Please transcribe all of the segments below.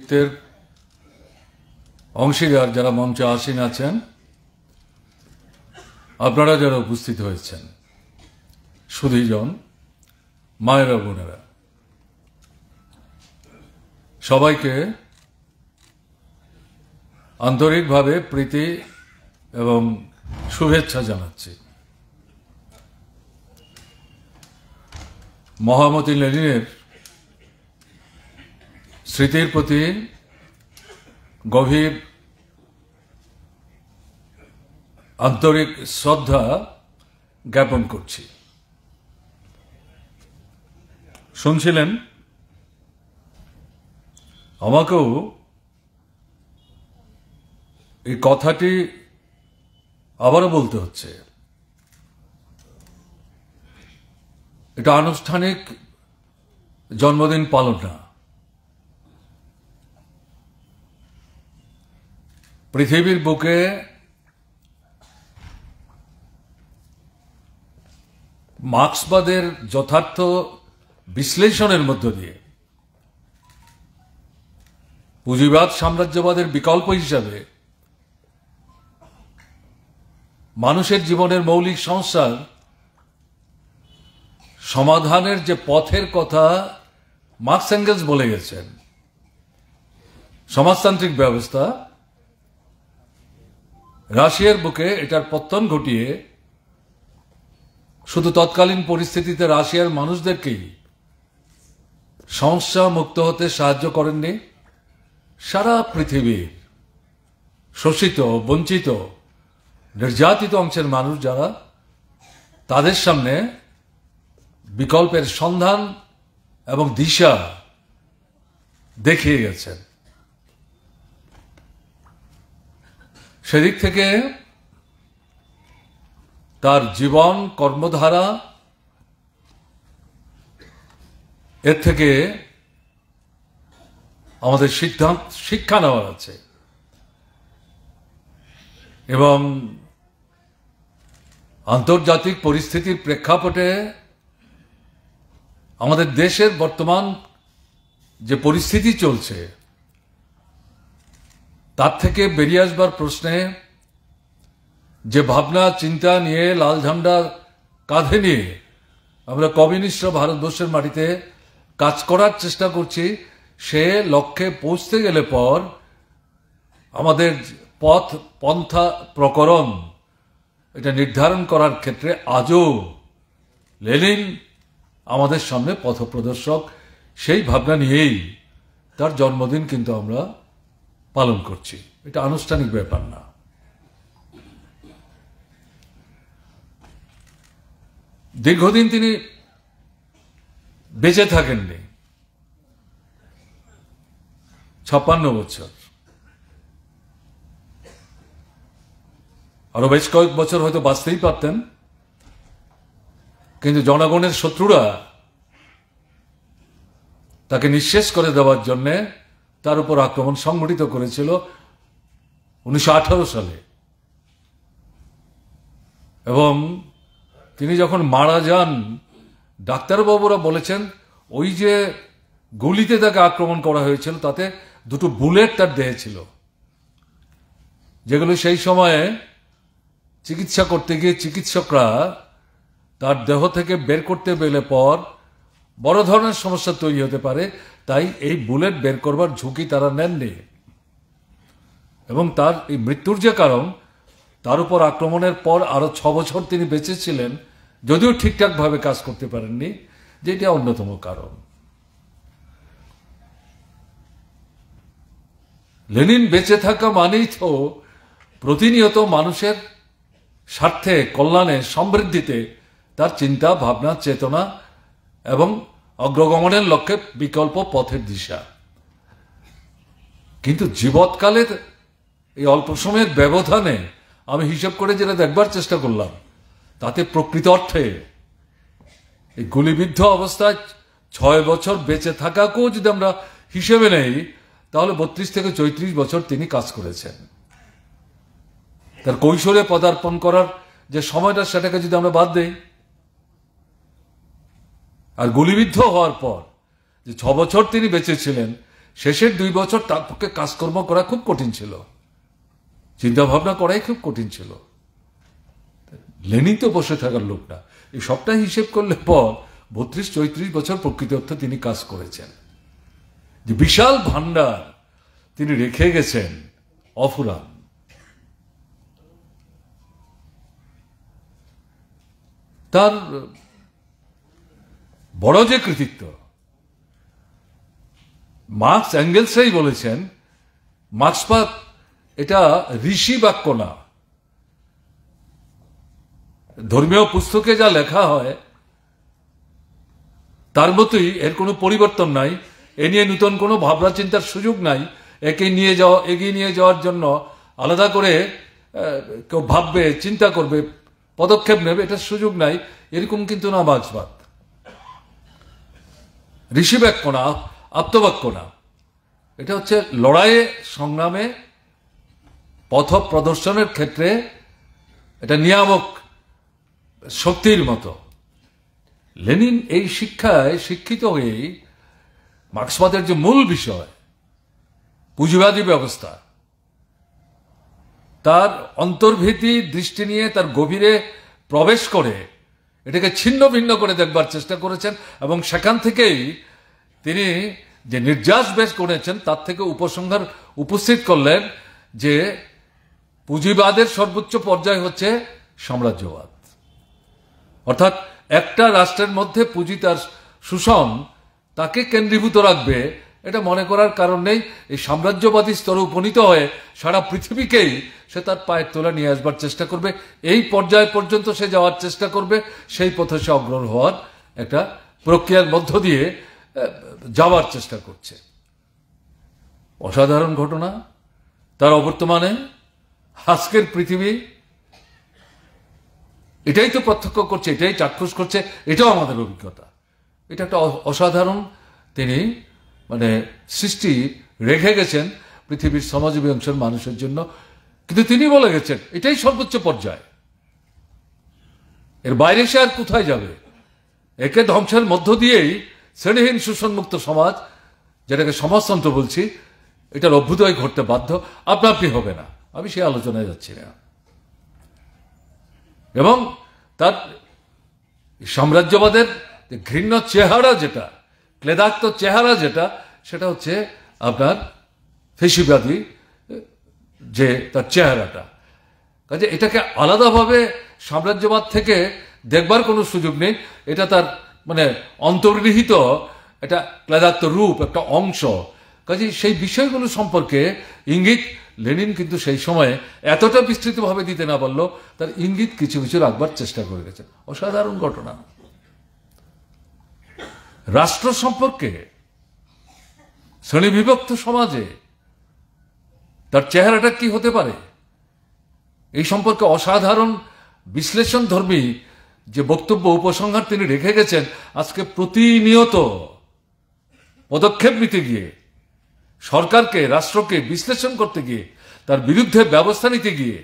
তের অংশীদার যারা মঞ্চে আসীন আছেন, আপনারা যারা উপস্থিত হয়েছেন, সুধীজন, মায়েরা, বোনেরা, সবাইকে আন্তরিকভাবে প্রীতি এবং শুভেচ্ছা জানাচ্ছি। মহামতি লেনিনের স্মৃতির প্রতি গভীর আন্তরিক শ্রদ্ধা জ্ঞাপন করছি। শুনছিলেন, আমাকেও এই কথাটি আবারও বলতে হচ্ছে। এটা আনুষ্ঠানিক জন্মদিন পালন না। পৃথিবীর বুকে মার্ক্সবাদের যথার্থ বিশ্লেষণের মধ্য দিয়ে পুঁজিবাদ সাম্রাজ্যবাদের বিকল্প হিসাবে মানুষের জীবনের মৌলিক সমস্যার সমাধানের যে পথের কথা মার্কস এঙ্গেলস বলে গেছেন, সমাজতান্ত্রিক ব্যবস্থা, রাশিয়ার বুকে এটার পতন ঘটিয়ে শুধু তৎকালীন পরিস্থিতিতে রাশিয়ার মানুষদেরকেই সমস্যা মুক্ত হতে সাহায্য করেননি, সারা পৃথিবীর শোষিত, বঞ্চিত, নির্যাতিত অংশের মানুষ যারা, তাদের সামনে বিকল্পের সন্ধান এবং দিশা দেখিয়ে গেছেন। সেদিক থেকে তার জীবন, কর্মধারা, এর থেকে আমাদের শিক্ষা নেওয়ার আছে। এবং আন্তর্জাতিক পরিস্থিতির প্রেক্ষাপটে আমাদের দেশের বর্তমান যে পরিস্থিতি চলছে, তার থেকে বেরিয়ে আসবার প্রশ্নে যে ভাবনা চিন্তা নিয়ে, লাল ঝান্ডা কাঁধে নিয়ে আমরা কমিউনিস্ট ভারতবর্ষের মাটিতে কাজ করার চেষ্টা করছি, সে লক্ষ্যে পৌঁছতে গেলে পর আমাদের পথ, পন্থা, প্রকরণ এটা নির্ধারণ করার ক্ষেত্রে আজও লেনিন আমাদের সামনে পথপ্রদর্শক। সেই ভাবনা নিয়েই তার জন্মদিন কিন্তু আমরা পালন করছি। এটা আনুষ্ঠানিক ব্যাপার না। দীর্ঘদিন তিনি বেঁচে থাকেননি, 56 বছর। আরো বেশ কয়েক বছর হয়তো বাঁচতেই পারতেন, কিন্তু জনগণের শত্রুরা তাকে নিঃশেষ করে দেওয়ার জন্য তার উপর আক্রমণ সংঘটিত করেছিল 1918 সালে। এবং তিনি যখন মারা যান, ডাক্তারবাবুরা বলেছেন ওই যে গুলিতে তাকে আক্রমণ করা হয়েছিল তাতে 2টো বুলেট তার দেহে ছিল, যেগুলো সেই সময়ে চিকিৎসা করতে গিয়ে চিকিৎসকরা তার দেহ থেকে বের করতে পেলে পর বড় ধরনের সমস্যা তৈরি হতে পারে, তাই এই বুলেট বের করবার ঝুঁকি তারা নেননি। এবং তার এই মৃত্যুর যে কারণ, তার উপর আক্রমণের পর আরো 6 বছর তিনি বেঁচে ছিলেন, যদিও ঠিকঠাক ভাবে কাজ করতে পারেননি, যেটা অন্যতম কারণ। লেনিন বেঁচে থাকা মানেই তো প্রতিনিয়ত মানুষের স্বার্থে, কল্যাণে, সমৃদ্ধিতে তার চিন্তা, ভাবনা, চেতনা এবং অগ্রগমনের লক্ষ্যে বিকল্প পথের দিশা। কিন্তু জীবৎকালের এই অল্প সময়ের ব্যবধানে আমি হিসাব করে যেটা দেখবার চেষ্টা করলাম, তাতে প্রকৃত অর্থে এই গুলিবিদ্ধ অবস্থায় 6 বছর বেঁচে থাকাকেও যদি আমরা হিসেবে নেই, তাহলে 32 থেকে 34 বছর তিনি কাজ করেছেন। তার কৈশোরে পদার্পণ করার যে সময়টা, সেটাকে যদি আমরা বাদ দেই, আর গুলিবিদ্ধ হওয়ার পর যে 6 বছর তিনি বেঁচে ছিলেন, শেষের 2 বছর তার পক্ষে কাজকর্ম করা খুব কঠিন ছিল, চিন্তা ভাবনা করাই খুব কঠিন ছিল। লেনিন তো বসে থাকার লোক না। এই সবটা হিসেব করলে পর 32-34 বছর প্রকৃত অর্থে তিনি কাজ করেছেন। যে বিশাল ভান্ডার তিনি রেখে গেছেন অফুরান। তার বড় যে কৃতিত্ব, মার্কস অ্যাঙ্গেলসরাই বলেছেন মার্ক্সবাদ এটা ঋষি বাক্য না। ধর্মীয় পুস্তকে যা লেখা হয় তার মতোই, এর কোনো পরিবর্তন নাই, এ নিয়ে নতুন কোনো ভাবনা চিন্তার সুযোগ নাই, এগিয়ে নিয়ে যাওয়ার জন্য আলাদা করে কেউ ভাববে, চিন্তা করবে, পদক্ষেপ নেবে, এটার সুযোগ নাই, এরকম কিন্তু না মার্ক্সবাদ। ঋষি বাক্য না, আপ্তবাক্য না, এটা হচ্ছে লড়াইয়ে সংগ্রামে পথ প্রদর্শনের ক্ষেত্রে এটা নিয়ামক শক্তির মতো। লেনিন এই শিক্ষায় শিক্ষিত হয়েই মার্ক্সবাদের যে মূল বিষয় পুঁজিবাদী ব্যবস্থা, তার অন্তর্ভীতি দৃষ্টি নিয়ে তার গভীরে প্রবেশ করে এটাকে ছিন্ন ভিন্ন করে দেখবার চেষ্টা করেছেন, এবং সেখান থেকেই তিনি যে নির্যাস বেশ করেছেন তার থেকে উপসংহার উপস্থিত করলেন যে পুঁজিবাদের সর্বোচ্চ পর্যায় হচ্ছে সাম্রাজ্যবাদ। অর্থাৎ একটা রাষ্ট্রের মধ্যে পুঁজি তার শোষণ তাকে কেন্দ্রীভূত রাখবে, এটা মনে করার কারণ নেই। এই সাম্রাজ্যবাদী স্তরে উপনীত হয়ে সারা পৃথিবীকেই সে তার পায়ের তোলা নিয়ে আসবার চেষ্টা করবে, এই পর্যায় পর্যন্ত সে যাওয়ার চেষ্টা করবে, সেই পথে সে অগ্রসর হওয়ার একটা প্রক্রিয়ার মধ্য দিয়ে যাওয়ার চেষ্টা করছে। অসাধারণ ঘটনা। তার অবর্তমানে আজকের পৃথিবী এটাই তো প্রত্যক্ষ করছে, এটাই চাক্ষুষ করছে, এটাও আমাদের অভিজ্ঞতা। এটা একটা অসাধারণ তিনি সৃষ্টি রেখে গেছেন পৃথিবীর সমাজবী অংশের মানুষের জন্য। কিন্তু তিনি বলে গেছেন এটাই সর্বোচ্চ পর্যায়, এর বাইরে সে আর কোথায় যাবে। একে ধ্বংসের মধ্য দিয়েই শ্রেণীহীন শোষণমুক্ত সমাজ, যেটাকে সমাজতন্ত্র বলছি, এটার অভ্যুদয় ঘটতে বাধ্য, আপনি হবে না। আমি সেই আলোচনায় যাচ্ছি না। এবং তার সাম্রাজ্যবাদের ঘৃণ্য চেহারা যেটা, ক্লেদাক্ত চেহারা যেটা, সেটা হচ্ছে আপনার ফেসিবাদী যে তার চেহারাটা। কাজে এটাকে আলাদাভাবে সাম্রাজ্যবাদ থেকে দেখবার কোনো সুযোগ নেই। এটা তার অন্তর্নিহিত একটা ক্লেদাক্ত রূপ, একটা অংশ। কাজে সেই বিষয়গুলো সম্পর্কে ইঙ্গিত লেনিন কিন্তু সেই সময়ে এতটা বিস্তৃতভাবে দিতে না পারলেও তার ইঙ্গিত কিছু কিছু রাখবার চেষ্টা করে গেছেন। অসাধারণ ঘটনা। রাষ্ট্র সম্পর্কে শ্রেণীবিভক্ত সমাজে তার চেহারাটা কি হতে পারে, এই সম্পর্কে অসাধারণ বিশ্লেষণ ধর্মী যে বক্তব্য, উপসংহার তিনি রেখে গেছেন। আজকে প্রতিনিয়ত পদক্ষেপ নিতে গিয়ে, সরকারকে, রাষ্ট্রকে বিশ্লেষণ করতে গিয়ে, তার বিরুদ্ধে ব্যবস্থা নিতে গিয়ে,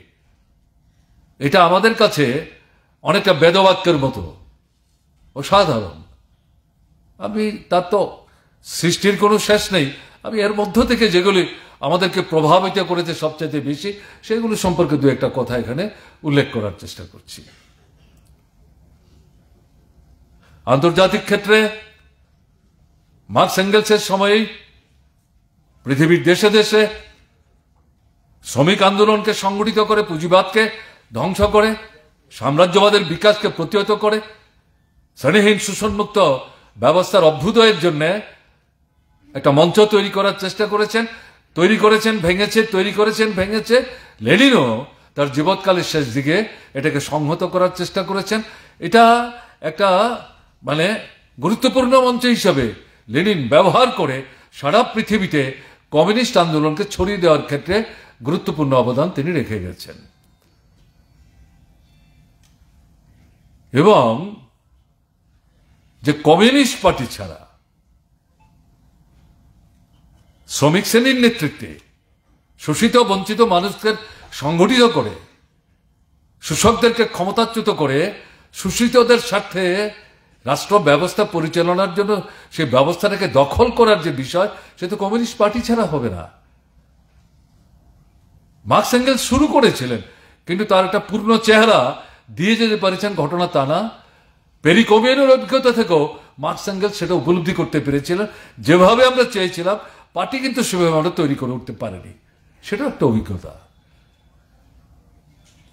এটা আমাদের কাছে অনেকটা বেদবাক্যের মতো অসাধারণ। তার তো সৃষ্টির কোনো শেষ নেই। আমি এর মধ্য থেকে যেগুলি আমাদেরকে প্রভাবিত করেছে সবচেয়ে বেশি, সেগুলো সম্পর্কে দু একটা কথা এখানে উল্লেখ করার চেষ্টা করছি। আন্তর্জাতিক ক্ষেত্রে মার্কস এঙ্গেলসের সময়েই পৃথিবীর দেশে দেশে শ্রমিক আন্দোলনকে সংগঠিত করে, পুঁজিবাদকে ধ্বংস করে, সাম্রাজ্যবাদের বিকাশকে প্রতিহত করে, শ্রেণীহীন শোষণমুক্ত ব্যবস্থার অভ্যুদয়ের জন্য একটা মঞ্চ তৈরি করার চেষ্টা করেছেন, ভেঙেছে। লেনিনও তার জীবৎকালের শেষ দিকে এটাকে সংহত করার চেষ্টা করেছেন। এটা একটা গুরুত্বপূর্ণ মঞ্চ হিসাবে লেনিন ব্যবহার করে সারা পৃথিবীতে কমিউনিস্ট আন্দোলনকে ছড়িয়ে দেওয়ার ক্ষেত্রে গুরুত্বপূর্ণ অবদান তিনি রেখে গেছেন। এবং যে কমিউনিস্ট পার্টি ছাড়া শ্রমিক শ্রেণীর নেতৃত্বে শোষিত বঞ্চিত মানুষদের সংগঠিত করে, শোষকদেরকে ক্ষমতাচ্যুত করে, শোষিতদের স্বার্থে রাষ্ট্র ব্যবস্থা পরিচালনার জন্য সেই ব্যবস্থাটাকে দখল করার যে বিষয়, সে তো কমিউনিস্ট পার্টি ছাড়া হবে না। মার্কস এঙ্গেলস শুরু করেছিলেন, কিন্তু তার একটা পূর্ণ চেহারা দিয়ে যেতে পারেছেন ঘটনা তা না। পেরিকোমিয়ানের অভিজ্ঞতা থেকেও মার্কস এঙ্গেলস সেটা উপলব্ধি করতে পেরেছিলেন। যেভাবে আমরা চেয়েছিলাম পার্টি কিন্তু সেভাবে আমরা তৈরি করে উঠতে পারিনি, সেটা একটা অভিজ্ঞতা।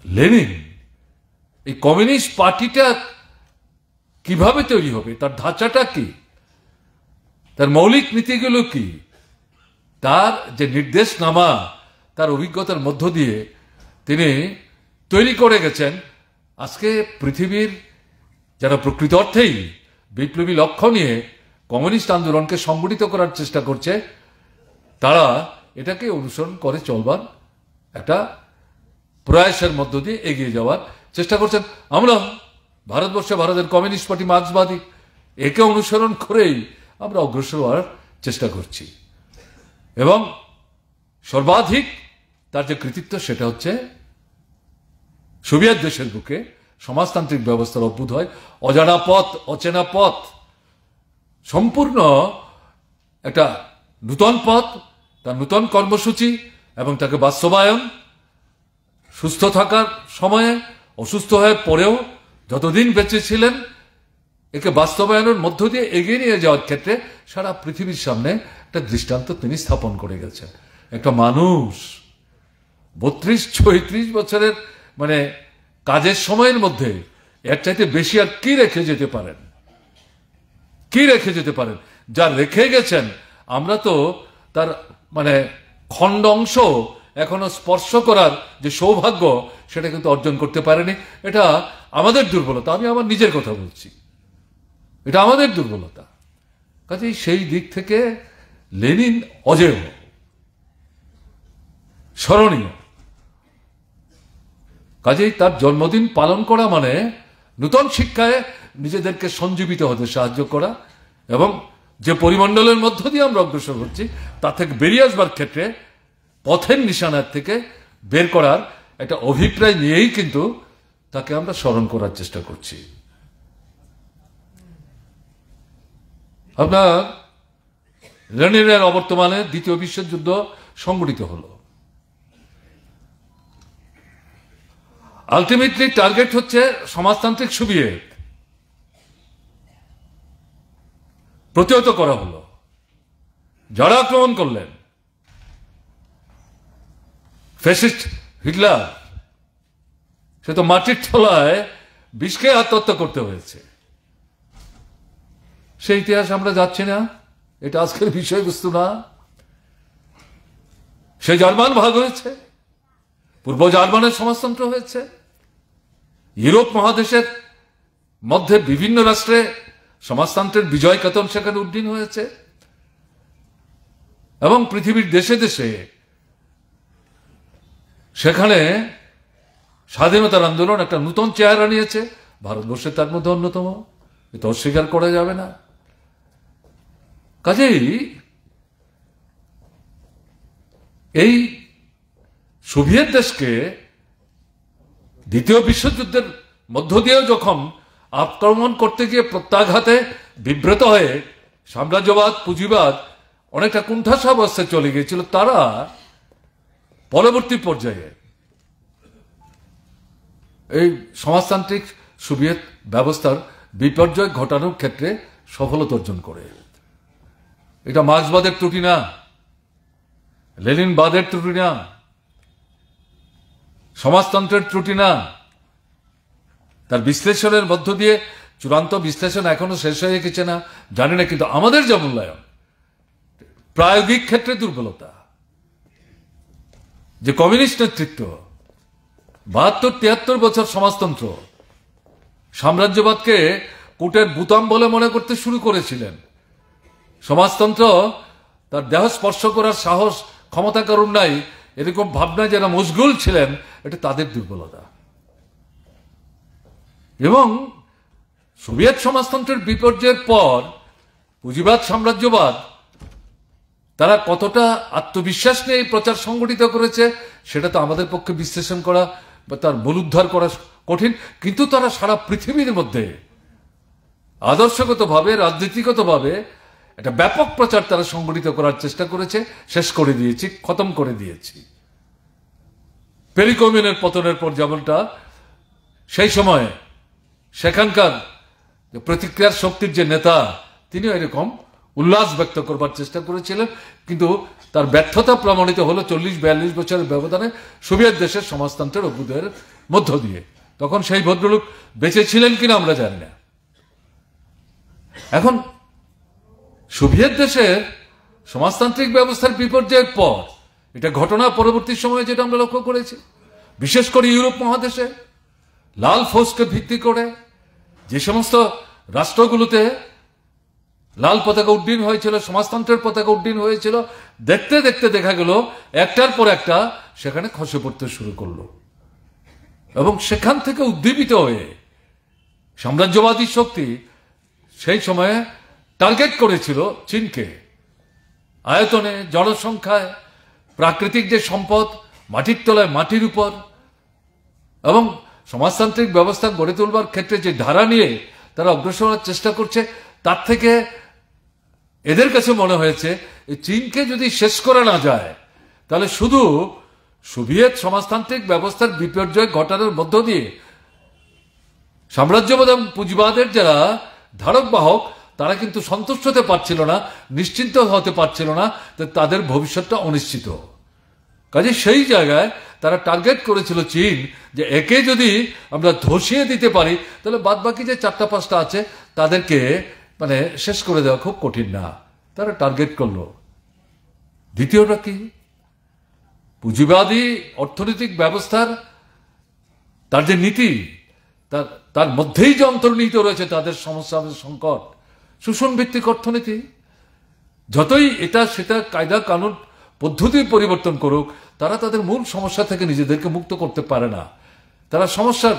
লেনিন এই কমিউনিস্ট পার্টিটা কিভাবে তৈরি হবে, তার ধাঁচাটা কি, তার মৌলিক নীতিগুলো কি, তার যে নির্দেশনামা, তার অভিজ্ঞতার মধ্য দিয়ে তিনি তৈরি করে গেছেন। আজকে পৃথিবীর যারা প্রকৃত অর্থেই বিপ্লবী লক্ষ্য নিয়ে কমিউনিস্ট আন্দোলনকে সংগঠিত করার চেষ্টা করছে, তারা এটাকে অনুসরণ করে চলবার একটা প্রয়াসের মধ্য দিয়ে এগিয়ে যাওয়ার চেষ্টা করছেন। আমরা ভারতবর্ষে ভারতের কমিউনিস্ট পার্টি মার্ক্সবাদী, একে অনুসরণ করেই আমরা অগ্রসর হওয়ার চেষ্টা করছি। এবং সর্বাধিক তার যে কৃতিত্ব সেটা হচ্ছে সোভিয়েত দেশের বুকে সমাজতান্ত্রিক ব্যবস্থার অভ্যুদয়, অজানা পথ, অচেনা পথ, সম্পূর্ণ একটা নূতন পথ, তার নূতন কর্মসূচি এবং তাকে বাস্তবায়ন, সুস্থ থাকার সময়ে, অসুস্থ হয়ে পরেও যতদিন বেঁচে ছিলেন, একে বাস্তবায়নের মধ্য দিয়ে এগিয়ে নিয়ে যাওয়ার ক্ষেত্রে সারা পৃথিবীর সামনে একটা দৃষ্টান্ত তিনি স্থাপন করে গেছেন। একটা মানুষ 32-36 বছরের মানে কাজের সময়ের মধ্যে এর চাইতে বেশি আর কি রেখে যেতে পারেন, কি রেখে যেতে পারেন? যা রেখে গেছেন আমরা তো তার মানে খণ্ড অংশ এখনো স্পর্শ করার যে সৌভাগ্য, সেটা কিন্তু অর্জন করতে পারেনি। এটা আমাদের দুর্বলতা, আমি আমার নিজের কথা বলছি, এটা আমাদের দুর্বলতা। কাজেই সেই দিক থেকে লেনিন অজেয়, স্মরণীয়। কাজেই তার জন্মদিন পালন করা মানে নূতন শিক্ষায় নিজেদেরকে সঞ্জীবিত হতে সাহায্য করা এবং যে পরিমণ্ডলের মধ্য দিয়ে আমরা অগ্রসর হচ্ছি তা থেকে বেরিয়ে আসবার ক্ষেত্রে পথের নিশানার থেকে বের করার একটা অভিপ্রায় নিয়েই কিন্তু তাকে আমরা স্মরণ করার চেষ্টা করছি। আপনার লেনিনের অবর্তমানে দ্বিতীয় বিশ্বযুদ্ধ সংঘটিত হলো। আলটিমেটলি টার্গেট হচ্ছে সমাজতান্ত্রিক সোভিয়েত, প্রতিহত করা হলো। যারা আক্রমণ করলেন ফ্যাসিস্ট হিটলার, সে তো মাটির তলায় বিষকে আত্মহত্যা করতে হয়েছে। সেই ইতিহাস আমরা যাচ্ছি না, এটা আজকের বিষয়বস্তু না। সে জার্মান ভাগ হয়েছে, পূর্ব জার্মানের সমাজতন্ত্র হয়েছে, ইউরোপ মহাদেশের মধ্যে বিভিন্ন রাষ্ট্রে সমাজতন্ত্রের বিজয় কেতন সেখানে উড্ডীন হয়েছে এবং পৃথিবীর দেশে দেশে সেখানে স্বাধীনতার আন্দোলন একটা নূতন চেহারা নিয়েছে। ভারতবর্ষে তার মধ্যে অন্যতম, এটা অস্বীকার করা যাবে না। কাজেই এই সোভিয়েত দেশকে দ্বিতীয় বিশ্বযুদ্ধের মধ্য দিয়েও যখন আক্রমণ করতে গিয়ে প্রত্যাঘাতে বিব্রত হয়ে সাম্রাজ্যবাদ, পুঁজিবাদ অনেকটা কুণ্ঠাসা অবস্থায় চলে গিয়েছিল, তারা পরবর্তী পর্যায়ে এই সমাজতান্ত্রিক সোভিয়েত ব্যবস্থার বিপর্যয় ঘটানোর ক্ষেত্রে সফলতা অর্জন করে। এটা মার্ক্সবাদের ত্রুটি না, লেনিনবাদের ত্রুটি না, সমাজতন্ত্রের ত্রুটি না। তার বিশ্লেষণের মধ্য দিয়ে চূড়ান্ত বিশ্লেষণ এখনো শেষ হয়ে গেছে না জানি না, কিন্তু আমাদের যে মূল্যায়ন প্রায়োগিক ক্ষেত্রে দুর্বলতা, যে কমিউনিস্ট নেতৃত্ব 72-73 বছর সমাজতন্ত্র সাম্রাজ্যবাদকে কোটের বুতাম বলে মনে করতে শুরু করেছিলেন। সমাজতন্ত্র তার দেহ স্পর্শ করার সাহস ক্ষমতা কারণ নাই, এরকম ভাবনায় যারা মশগুল ছিলেন, এটা তাদের দুর্বলতা। এবং সোভিয়েত সমাজতন্ত্রের বিপর্যয়ের পর পুঁজিবাদ, সাম্রাজ্যবাদ তারা কতটা আত্মবিশ্বাস নিয়ে এই প্রচার সংগঠিত করেছে সেটা তো আমাদের পক্ষে বিশ্লেষণ করা বা তার মূলোদ্ধার করা কঠিন। কিন্তু তারা সারা পৃথিবীর মধ্যে আদর্শগতভাবে, রাজনীতিগতভাবে একটা ব্যাপক প্রচার তারা সংগঠিত করার চেষ্টা করেছে। শেষ করে দিয়েছি, খতম করে দিয়েছি। পেরিকমিনের পতনের পর যেমনটা সেই সময়ে সেখানকার প্রতিক্রিয়ার শক্তির যে নেতা, তিনি এরকম উল্লাস ব্যক্ত করবার চেষ্টা করেছিলেন, কিন্তু তার ব্যর্থতা প্রমাণিত হলো 40-42 বছরের ব্যবধানে সোভিয়েত দেশের সমাজতন্ত্রের অভ্যুদয়ের মধ্য দিয়ে। তখন সেই ভদ্রলোক বেঁচে ছিলেন কিনা আমরা জানি না। এখন সোভিয়েত দেশের সমাজতান্ত্রিক ব্যবস্থার বিপর্যয়ের পর, এটা ঘটনা পরবর্তী সময়ে যেটা আমরা লক্ষ্য করেছি, বিশেষ করে ইউরোপ মহাদেশে লাল ফৌজকে ভিত্তি করে যে সমস্ত রাষ্ট্রগুলোতে লাল পতাকা উড্ডীন হয়েছিল, সমাজতন্ত্রের পতাকা উড্ডীন হয়েছিল, দেখতে দেখতে দেখা গেল একটার পর একটা সেখানে খসে পড়তে শুরু করলো। এবং সেখান থেকে উদ্দীপিত হয়ে সাম্রাজ্যবাদী শক্তি সেই সময়ে টার্গেট করেছিল চীনকে। আয়তনে, জনসংখ্যায়, প্রাকৃতিক যে সম্পদ, মাটির তলায় মাটির উপর, এবং সমাজতান্ত্রিক ব্যবস্থা গড়ে তোলবার ক্ষেত্রে যে ধারা নিয়ে তারা অগ্রসর হওয়ার চেষ্টা করছে, তার থেকে এদের কাছে মনে হয়েছে চীনকে যদি শেষ করা না যায়, তাহলে শুধু সোভিয়েত সমাজতান্ত্রিক ব্যবস্থার বিপর্যয় ঘটানোর মধ্য দিয়ে সাম্রাজ্যবাদ এবং পুঁজিবাদের যারা ধারক বাহক, তারা কিন্তু সন্তুষ্ট হতে পারছিল না, নিশ্চিন্ত হতে পারছিল না, তাদের ভবিষ্যৎটা অনিশ্চিত। কাজে সেই জায়গায় তারা টার্গেট করেছিল চীন, যে একে যদি আমরা ধসিয়ে দিতে পারি, তাহলে বাদ বাকি যে 4-5টা আছে তাদেরকে শেষ করে দেওয়া খুব কঠিন না। তারা টার্গেট করলো। দ্বিতীয়টা কি? পুঁজিবাদী অর্থনৈতিক ব্যবস্থার তার যে নীতি, তার মধ্যেই যে অন্তর্নিহিত রয়েছে তাদের সমস্যা, সংকট, শোষণ ভিত্তিক অর্থনীতি। যতই এটা সেটা কায়দা কানুন পদ্ধতি পরিবর্তন করুক, তারা তাদের মূল সমস্যা থেকে নিজেদেরকে মুক্ত করতে পারে না। তারা সমস্যার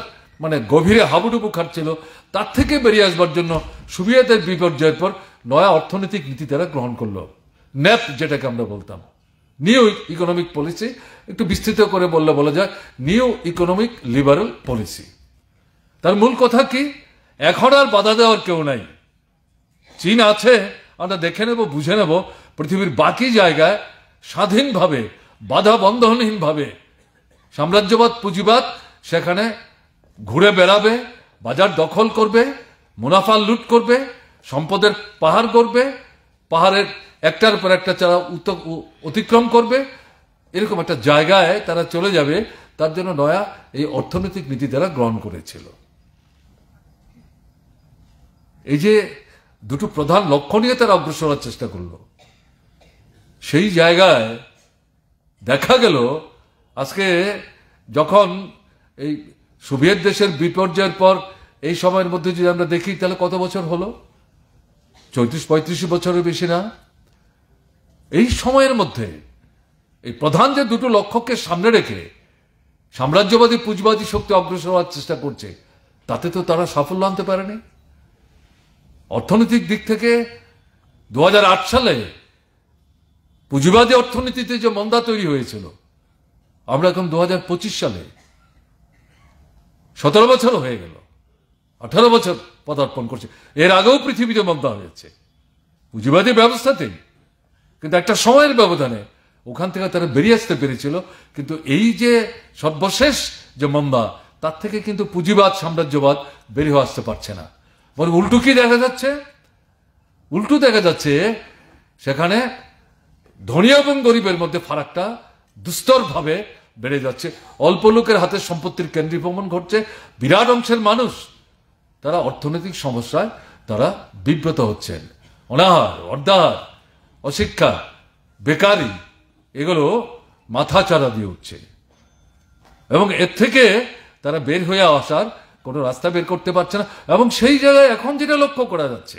গভীরে হাবুডুবু খাচ্ছিল। তার থেকে বেরিয়ে আসবার জন্য সোভিয়েতের বিপর্যয়ের পর নয়া অর্থনৈতিক নীতি তারা গ্রহণ করলো, ন্যাপ যেটাকে আমরা বলতাম, নিউ ইকোনমিক পলিসি। একটু বিস্তৃত করে বললে বলা যায় নিউ ইকোনমিক লিবারেল পলিসি। তার মূল কথা কি? এখন আর বাধা দেওয়ার কেউ নাই। চীন আছে, আমরা দেখে নেব, বুঝে নেব, পৃথিবীর বাকি জায়গায় স্বাধীনভাবে, বাধা বন্ধনহীনভাবে সাম্রাজ্যবাদ পুঁজিবাদ সেখানে ঘুরে বেড়াবে, বাজার দখল করবে, মুনাফা লুট করবে, সম্পদের পাহাড় করবে, পাহাড়ের একটার পর একটা তারা অতিক্রম করবে। এরকম একটা জায়গায় তারা চলে যাবে। তার জন্য নয়া এই অর্থনৈতিক নীতি তারা গ্রহণ করেছিল। এই যে দুটো প্রধান লক্ষ্য নিয়ে তারা অগ্রসর হওয়ার চেষ্টা করলো, সেই জায়গায় দেখা গেল আজকে যখন এই সোভিয়েত দেশের বিপর্যয়ের পর এই সময়ের মধ্যে যদি আমরা দেখি, তাহলে কত বছর হলো? 34-35 বছরের বেশি না। এই সময়ের মধ্যে এই প্রধান যে দুটো লক্ষ্যকে সামনে রেখে সাম্রাজ্যবাদী পুঁজিবাদী শক্তি অগ্রসর হওয়ার চেষ্টা করছে, তাতে তো তারা সাফল্য আনতে পারেনি। অর্থনৈতিক দিক থেকে 2008 সালে পুঁজিবাদী অর্থনীতিতে যে মন্দা তৈরি হয়েছিল, আমরা এখন 2025 সালে 17 বছর হয়ে গেল, 18 বছর পদার্পণ করছে। এর আগেও পৃথিবীতে মন্দা হয়েছে পুঁজিবাদী ব্যবস্থাতেই, কিন্তু একটা সময়ের ব্যবধানে ওখান থেকে তারা বেরিয়ে আসতে পেরেছিল। কিন্তু এই যে সর্বশেষ যে মন্দা, তার থেকে কিন্তু পুঁজিবাদ সাম্রাজ্যবাদ বেরিয়ে আসতে পারছে না। বরং উল্টো কি দেখা যাচ্ছে? উল্টো দেখা যাচ্ছে সেখানে ধনী এবং গরিবের মধ্যে ফারাকটা দুস্তরভাবে বেড়ে যাচ্ছে। অল্প লোকের হাতে সম্পত্তির কেন্দ্রীভবন ঘটছে। বিরাট অংশের মানুষ তারা অর্থনৈতিক সমস্যায় তারা বিব্রত হচ্ছেন। অনাহার, অর্ধাহার, অশিক্ষা, বেকারি, এগুলো মাথা চাড়া দিয়ে উঠছে এবং এর থেকে তারা বের হয়ে আসার কোনো রাস্তা বের করতে পারছে না। এবং সেই জায়গায় এখন যেটা লক্ষ্য করা যাচ্ছে,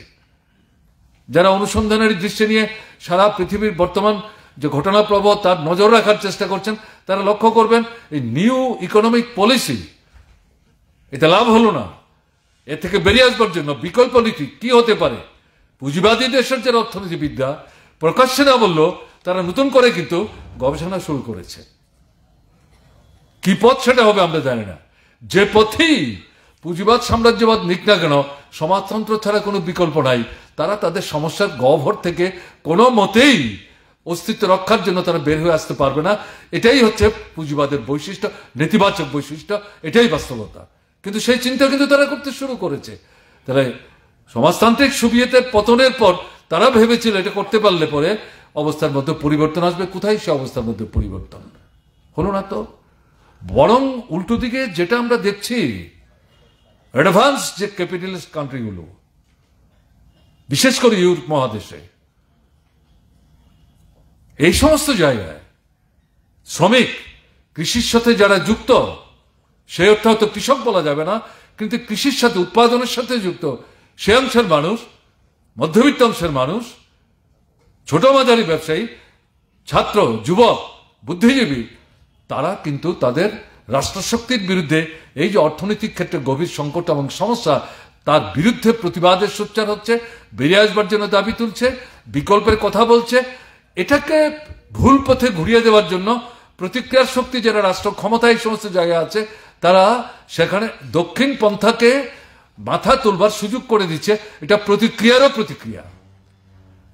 যারা অনুসন্ধানের দৃষ্টি নিয়ে সারা পৃথিবীর বর্তমান যে ঘটনা প্রবাহ তার নজর রাখার চেষ্টা করছেন, তারা লক্ষ্য করবেন এই নিউ ইকোনমিক পলিসি, এটা লাভ হলো না। এর থেকে বেরিয়ে আসবার জন্য বিকল্প নীতি কি হতে পারে? পুঁজিবাদী দেশের যারা অর্থনীতিবিদরা প্রকাশ্যে না বললো, তারা নতুন করে কিন্তু গবেষণা শুরু করেছে। কি পথ সেটা হবে আমরা জানি না। যে পথেই পুঁজিবাদ সাম্রাজ্যবাদ নিক না কেন, সমাজতন্ত্র ছাড়া কোনো বিকল্প নাই। তারা তাদের সমস্যার গহ্বর থেকে কোনো মতেই অস্তিত্ব রক্ষার জন্য তারা বের হয়ে আসতে পারবে না। এটাই হচ্ছে পুঁজিবাদের বৈশিষ্ট্য, নেতিবাচক বৈশিষ্ট্য, এটাই বাস্তবতা। কিন্তু সেই চিন্তা কিন্তু তারা করতে শুরু করেছে। তাহলে সমাজতান্ত্রিক সোভিয়েতের পতনের পর তারা ভেবেছিল এটা করতে পারলে পরে অবস্থার মধ্যে পরিবর্তন আসবে। কোথায় সে অবস্থার মধ্যে পরিবর্তন হলো না তো, বরং উল্টো দিকে যেটা আমরা দেখছি, অ্যাডভান্স যে ক্যাপিটালিস্ট কান্ট্রিগুলো, বিশেষ করে ইউরোপ মহাদেশে, এই সমস্ত জায়গায় শ্রমিক, কৃষির সাথে যারা যুক্ত, সে অর্থে হয়তো কৃষক বলা যাবে না, কিন্তু কৃষির সাথে, উৎপাদনের সাথে যুক্ত সে অংশের মানুষ, মধ্যবিত্ত অংশের মানুষ, ছোট মাঝারি ব্যবসায়ী, ছাত্র, যুবক, বুদ্ধিজীবী, তারা কিন্তু তাদের রাষ্ট্রশক্তির বিরুদ্ধে এই যে অর্থনৈতিক ক্ষেত্রে গভীর সংকট এবং সমস্যা, তার বিরুদ্ধে প্রতিবাদের সোচ্চার হচ্ছে, বেরিয়ে আসবার জন্য দাবি তুলছে, বিকল্পের কথা বলছে। এটাকে ভুল পথে ঘুরিয়ে দেওয়ার জন্য প্রতিক্রিয়ার শক্তি যারা রাষ্ট্র ক্ষমতায় এই সমস্ত জায়গায় আছে, তারা সেখানে দক্ষিণ পন্থাকে মাথা তুলবার সুযোগ করে দিচ্ছে। এটা প্রতিক্রিয়ারও প্রতিক্রিয়া,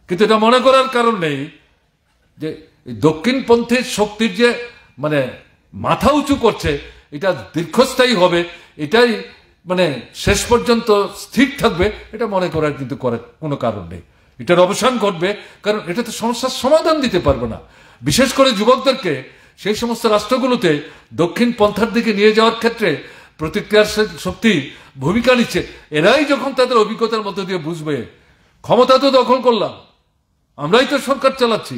কিন্তু এটা মনে করার কারণ নেই যে দক্ষিণপন্থী শক্তির যে মানে মাথা উঁচু করছে, এটা দীর্ঘস্থায়ী হবে, এটাই মানে শেষ পর্যন্ত স্থির থাকবে, এটা মনে করার কিন্তু কোনো কারণ নেই। এটার অবসান ঘটবে, কারণ এটা তো সমস্যার সমাধান দিতে পারবে না। বিশেষ করে যুবকদেরকে সেই সমস্ত রাষ্ট্রগুলোতে দক্ষিণ পন্থার দিকে নিয়ে যাওয়ার ক্ষেত্রে প্রতিক্রিয়ার শক্তি ভূমিকা নিচ্ছে। এরাই যখন তাদের অভিজ্ঞতার মধ্য দিয়ে বুঝবে, ক্ষমতা তো দখল করলাম, আমরাই তো সরকার চালাচ্ছি,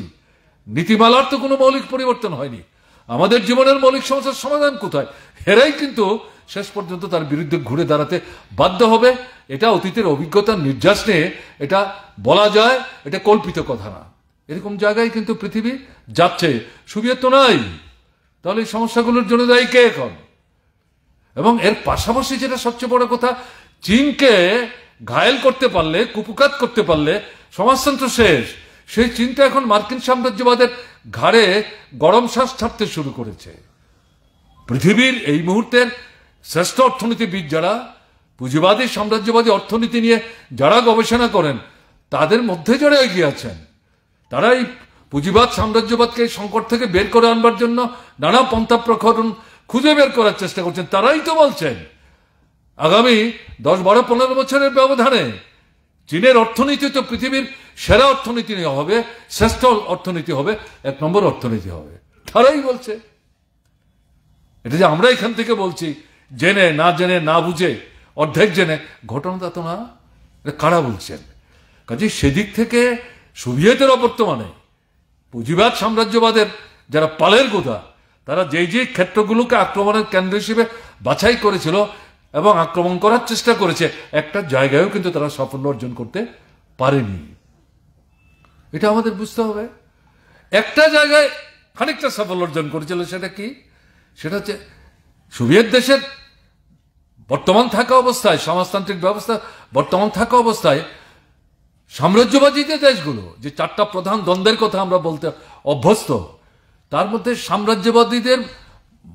নীতিমালার তো কোনো মৌলিক পরিবর্তন হয়নি, আমাদের জীবনের মৌলিক সমস্যার সমাধান কোথায়, এরাই কিন্তু শেষ পর্যন্ত তার বিরুদ্ধে ঘুরে দাঁড়াতে বাধ্য হবে। এটা অতীতের অভিজ্ঞতার নির্যাস নিয়ে এটা বলা যায়, এটা কল্পিত কথা না। এরকম জায়গায় কিন্তু পৃথিবী যাচ্ছে, সোভিয়েত তো নাই। তাহলে এই সমস্যাগুলোর জন্য দায়ী কে এখন? এবং এর পাশাপাশি যেটা সবচেয়ে বড় কথা, চীনকে ঘায়েল করতে পারলে, কুপকাত করতে পারলে সমাজতন্ত্র শেষ। সেই চিন্তা এখন মার্কিন সাম্রাজ্যবাদের ঘাড়ে গরম শ্বাস ছাড়তে শুরু করেছে। পৃথিবীর এই মুহূর্তের শ্রেষ্ঠ অর্থনীতিবিদ যারা, পুঁজিবাদী সাম্রাজ্যবাদী অর্থনীতি নিয়ে যারা গবেষণা করেন, তাদের মধ্যে যারা এগিয়ে আছেন, তারা এই পুঁজিবাদ সাম্রাজ্যবাদকে এই সংকট থেকে বের করে আনবার জন্য নানা পন্থা প্রকরণ খুঁজে বের করার চেষ্টা করছেন। তারাই তো বলছেন আগামী 10, 12, 15 বছরের ব্যবধানে চীনের অর্থনীতি তো পৃথিবীর সেরা অর্থনীতি হবে, শ্রেষ্ঠ অর্থনীতি হবে, 1 নম্বর অর্থনীতি হবে। তারাই বলছে। এটা যে আমরা এখান থেকে বলছি জেনে না জেনে, না বুঝে, অর্ধেক জেনে, ঘটনাটা তো না, এটা কারা বলছেন? কাজে সেদিক থেকে সোভিয়েতের অবর্তমানে পুঁজিবাদ সাম্রাজ্যবাদের যারা পালের গোদা, তারা যেই যে ক্ষেত্রগুলোকে আক্রমণের কেন্দ্র হিসেবে বাছাই করেছিল এবং আক্রমণ করার চেষ্টা করেছে, একটা জায়গায়ও কিন্তু তারা সাফল্য অর্জন করতে পারেনি। এটা আমাদের বুঝতে হবে। একটা জায়গায় খানিকটা সাফল্য অর্জন করেছিল, সেটা কি? সেটা হচ্ছে সোভিয়েত দেশের বর্তমান থাকা অবস্থায়, সমাজতান্ত্রিক ব্যবস্থা বর্তমান থাকা অবস্থায় সাম্রাজ্যবাদী যে দেশগুলো, যে 4টা প্রধান দ্বন্দ্বের কথা আমরা বলতে অভ্যস্ত, তার মধ্যে সাম্রাজ্যবাদীদের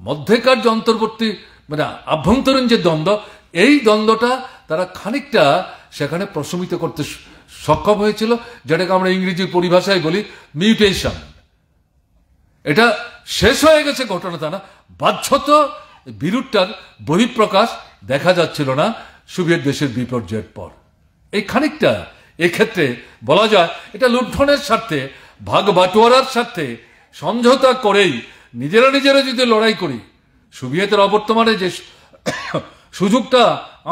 মধ্যেকার যে অন্তর্বর্তী মানে আভ্যন্তরীণ যে দ্বন্দ্ব, এই দ্বন্দ্বটা তারা খানিকটা সেখানে প্রশমিত করতে সক্ষম হয়েছিল, যেটাকে আমরা ইংরেজি পরিভাষায় বলি মিউটেশন। এটা শেষ হয়ে গেছে ঘটনাটা না, বাহ্যত বিরোধটার বহিঃপ্রকাশ দেখা যাচ্ছিল না সোভিয়েত দেশের বিপর্যয়ের পর। এই খানিকটা এক্ষেত্রে বলা যায় এটা লুণ্ঠনের স্বার্থে, ভাগ বাটোয়ারার স্বার্থে সমঝোতা করেই নিজেরা যদি লড়াই করি, সোভিয়েতের অবর্তমানে যে সুযোগটা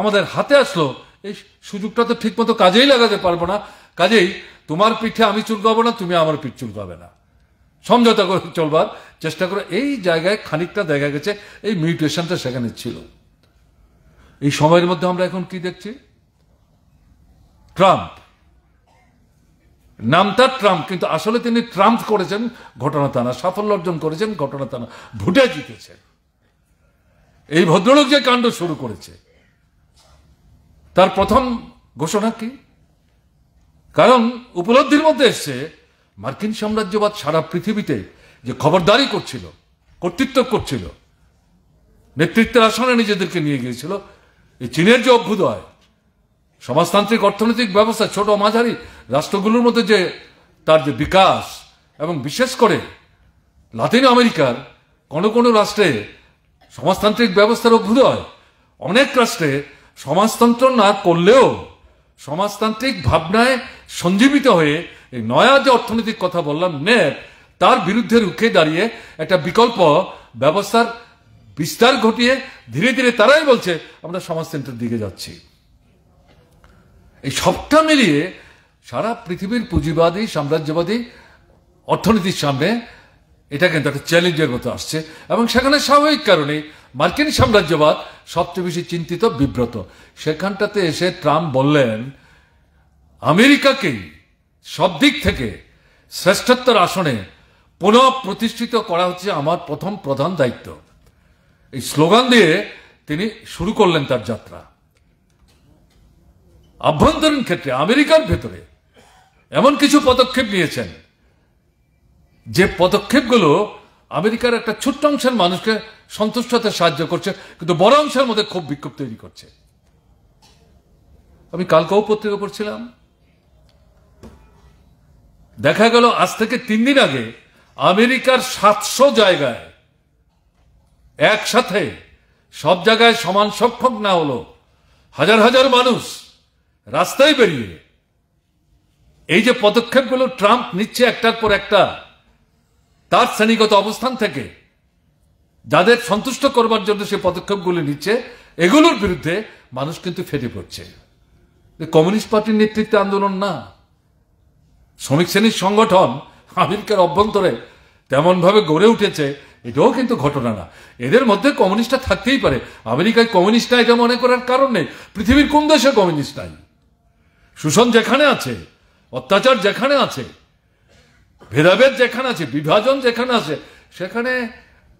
আমাদের হাতে আসলো, এই সুযোগটা তো ঠিক মতো কাজেই লাগাতে পারবো না। কাজেই তোমার পিঠে আমি চুলকাবো না, তুমি আমার পিঠ চুলকাবে না, সমঝোতা করে চলবার চেষ্টা করে। এই জায়গায় খানিকটা দেখা গেছে এই মিউটেশনটা সেখানে ছিল। এই সময়ের মধ্যে আমরা এখন কি দেখছি? ট্রাম্প, নামটা ট্রাম্প, কিন্তু আসলে তিনি ট্রাম্প করেছেন ঘটনা তা না, সাফল্য অর্জন করেছেন ঘটনা তা না, ভোটে জিতেছেন। এই ভদ্রলোক যে কাণ্ড শুরু করেছে, তার প্রথম ঘোষণা কি? কারণ উপলব্ধির মধ্যে এসছে মার্কিন সাম্রাজ্যবাদ সারা পৃথিবীতে যে খবরদারি করছিল, কর্তৃত্ব করছিল, নেতৃত্বের আসনে নিজেদেরকে নিয়ে গিয়েছিল, এই চীনের যে অভ্যুদয়, সমাজতান্ত্রিক অর্থনৈতিক ব্যবস্থা, ছোট মাঝারি রাষ্ট্রগুলোর মধ্যে যে তার যে বিকাশ, এবং বিশেষ করে লাতিন আমেরিকার কোনো কোনো রাষ্ট্রে সমাজতান্ত্রিক ব্যবস্থার অভ্যুদয়, অনেক রাষ্ট্রে সমাজতন্ত্র না করলেও সমাজতান্ত্রিক ভাবনায় সঞ্জীবিত হয়ে এই নয়া যে অর্থনৈতিক কথা বললাম নেট, তার বিরুদ্ধে রুখে দাঁড়িয়ে একটা বিকল্প ব্যবস্থার বিস্তার ঘটিয়ে ধীরে ধীরে তারাই বলছে আমরা সমাজতন্ত্রের দিকে যাচ্ছি। এই সবটা মিলিয়ে সারা পৃথিবীর পুঁজিবাদী সাম্রাজ্যবাদী অর্থনীতির সামনে এটা কিন্তু একটা চ্যালেঞ্জের মতো আসছে, এবং সেখানে স্বাভাবিক কারণে মার্কিন সাম্রাজ্যবাদ সবচেয়ে বেশি চিন্তিত, বিব্রত। সেখানটাতে এসে ট্রাম্প বললেন আমেরিকাকেই সব দিক থেকে শ্রেষ্ঠত্বের আসনে পুনঃ প্রতিষ্ঠিত করা হচ্ছে আমার প্রথম প্রধান দায়িত্ব। এই স্লোগান দিয়ে তিনি শুরু করলেন তার যাত্রা। আভ্যন্তরীণ ক্ষেত্রে আমেরিকার ভেতরে এমন কিছু পদক্ষেপ নিয়েছেন যে পদক্ষেপগুলো আমেরিকার একটা ছোট্ট অংশের মানুষকে সন্তুষ্ট হতে সাহায্য করছে, কিন্তু বড় অংশের মধ্যে খুব বিক্ষোভ তৈরি করছে। আমি কালকেও পত্রিকা পড়ছিলাম, দেখা গেল আজ থেকে 3 দিন আগে আমেরিকার 700 জায়গায় একসাথে, সব জায়গায় সমান সংখ্যক না হলো হাজার হাজার মানুষ রাস্তায় বেরিয়ে এই যে পদক্ষেপগুলো ট্রাম্প নিচ্ছে একটার পর একটা, তার শ্রেণীগত অবস্থান থেকে যাদের সন্তুষ্ট করবার জন্য সে পদক্ষেপগুলো নিচ্ছে, এগুলোর বিরুদ্ধে মানুষ কিন্তু ফেটে পড়ছে। কমিউনিস্ট পার্টির নেতৃত্বে আন্দোলন না, শ্রমিক শ্রেণীর সংগঠন আমেরিকার অভ্যন্তরে তেমন ভাবে গড়ে উঠেছে, এটাও কিন্তু ঘটনা না। এদের মধ্যে কমিউনিস্টরা থাকতেই পারে, আমেরিকায় কমিউনিস্ট না এটা মনে করার কারণ নেই। পৃথিবীর কোন দেশে কমিউনিস্ট নাই? শোষণ যেখানে আছে, অত্যাচার যেখানে আছে, ভেদাভেদ যেখানে আছে, বিভাজন যেখানে আছে, সেখানে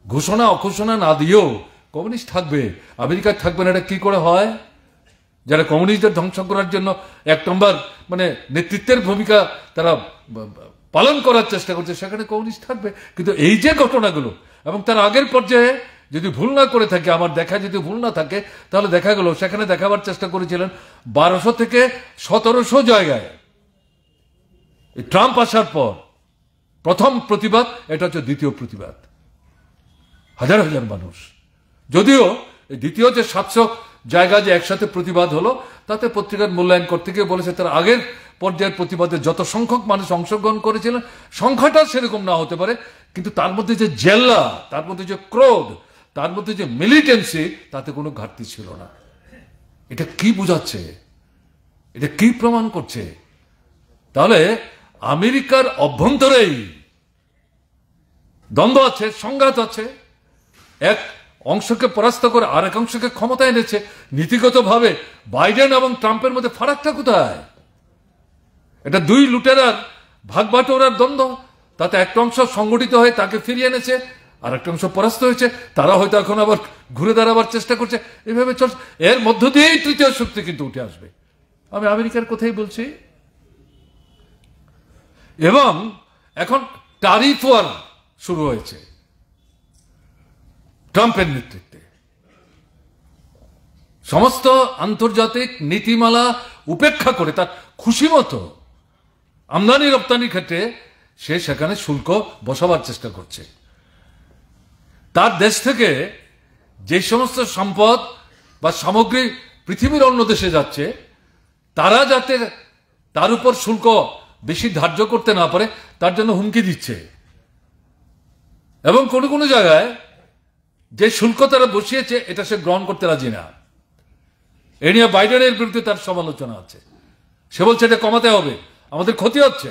ঘোষণা অঘোষণা না দিয়েও কমিউনিস্ট থাকবে। আমেরিকায় থাকবে না, এটা কি করে হয়? যারা কমিউনিস্টদের ধ্বংস করার জন্য 1 নম্বর মানে নেতৃত্বের ভূমিকা তারা পালন করার চেষ্টা করছে, সেখানে কমিউনিস্ট থাকবে। কিন্তু এই যে ঘটনাগুলো, এবং তার আগের পর্যায়ে যদি ভুল না করে থাকে, আমার দেখা যদি ভুল না থাকে, তাহলে দেখা গেল সেখানে দেখাবার চেষ্টা করেছিলেন 1200 থেকে 1700 জায়গায় ট্রাম্প আসার পর প্রথম প্রতিবাদ, এটা হচ্ছে দ্বিতীয় প্রতিবাদ, হাজার হাজার মানুষ। যদিও দ্বিতীয় যে 700 জায়গা যে একসাথে প্রতিবাদ হলো, তাতে পত্রিকার মূল্যায়ন করতে গিয়ে বলেছে তার আগের পর্যায়ের প্রতিবাদে যত সংখ্যক মানুষ অংশগ্রহণ করেছিলেন সংখ্যাটা সেরকম না হতে পারে, কিন্তু তার মধ্যে যে জেল্লা, তার মধ্যে যে ক্রোধ, তার মধ্যে যে মিলিটেন্সি, তাতে কোনো ঘাটতি ছিল না। এটা কি বোঝাচ্ছে? এটা কি প্রমাণ করছে? তাহলে আমেরিকার অভ্যন্তরেই দ্বন্দ্ব আছে, সংঘাত আছে। এক অংশকে পরাস্ত করে আরেক অংশকে ক্ষমতা এনেছে। নীতিগতভাবে বাইডেন এবং ট্রাম্পের মধ্যে ফারাকটা কোথায়? এটা 2 লুটেরার ভাগবাটোয়ারার দ্বন্দ্ব। তাতে একটা অংশ সংগঠিত হয়ে তাকে ফিরিয়ে এনেছে, আর একটা অংশ পরাস্ত হয়েছে, তারা হয়তো এখন আবার ঘুরে দাঁড়াবার চেষ্টা করছে। এভাবে চলছে। এর মধ্য দিয়েই তৃতীয় শক্তি কিন্তু উঠে আসবে। আমি আমেরিকার কথাই বলছি। এবং এখন ট্যারিফ ওয়ার শুরু হয়েছে ট্রাম্পের নেতৃত্বে। সমস্ত আন্তর্জাতিক নীতিমালা উপেক্ষা করে তার খুশি মতো আমদানি রপ্তানির ক্ষেত্রে সে সেখানে শুল্ক বসাবার চেষ্টা করছে। তার দেশ থেকে যে সমস্ত সম্পদ বা সামগ্রী পৃথিবীর অন্য দেশে যাচ্ছে, তারা যাতে তার উপর শুল্ক বেশি ধার্য করতে না পারে, তার জন্য হুমকি দিচ্ছে। এবং কোনো কোনো জায়গায় যে শুল্ক তারা বসিয়েছে, এটা সে গ্রহণ করতে রাজি না। এ নিয়ে বাইডেনের বিরুদ্ধে তার সমালোচনা আছে। সে বলছে এটা কমাতে হবে, আমাদের ক্ষতি হচ্ছে।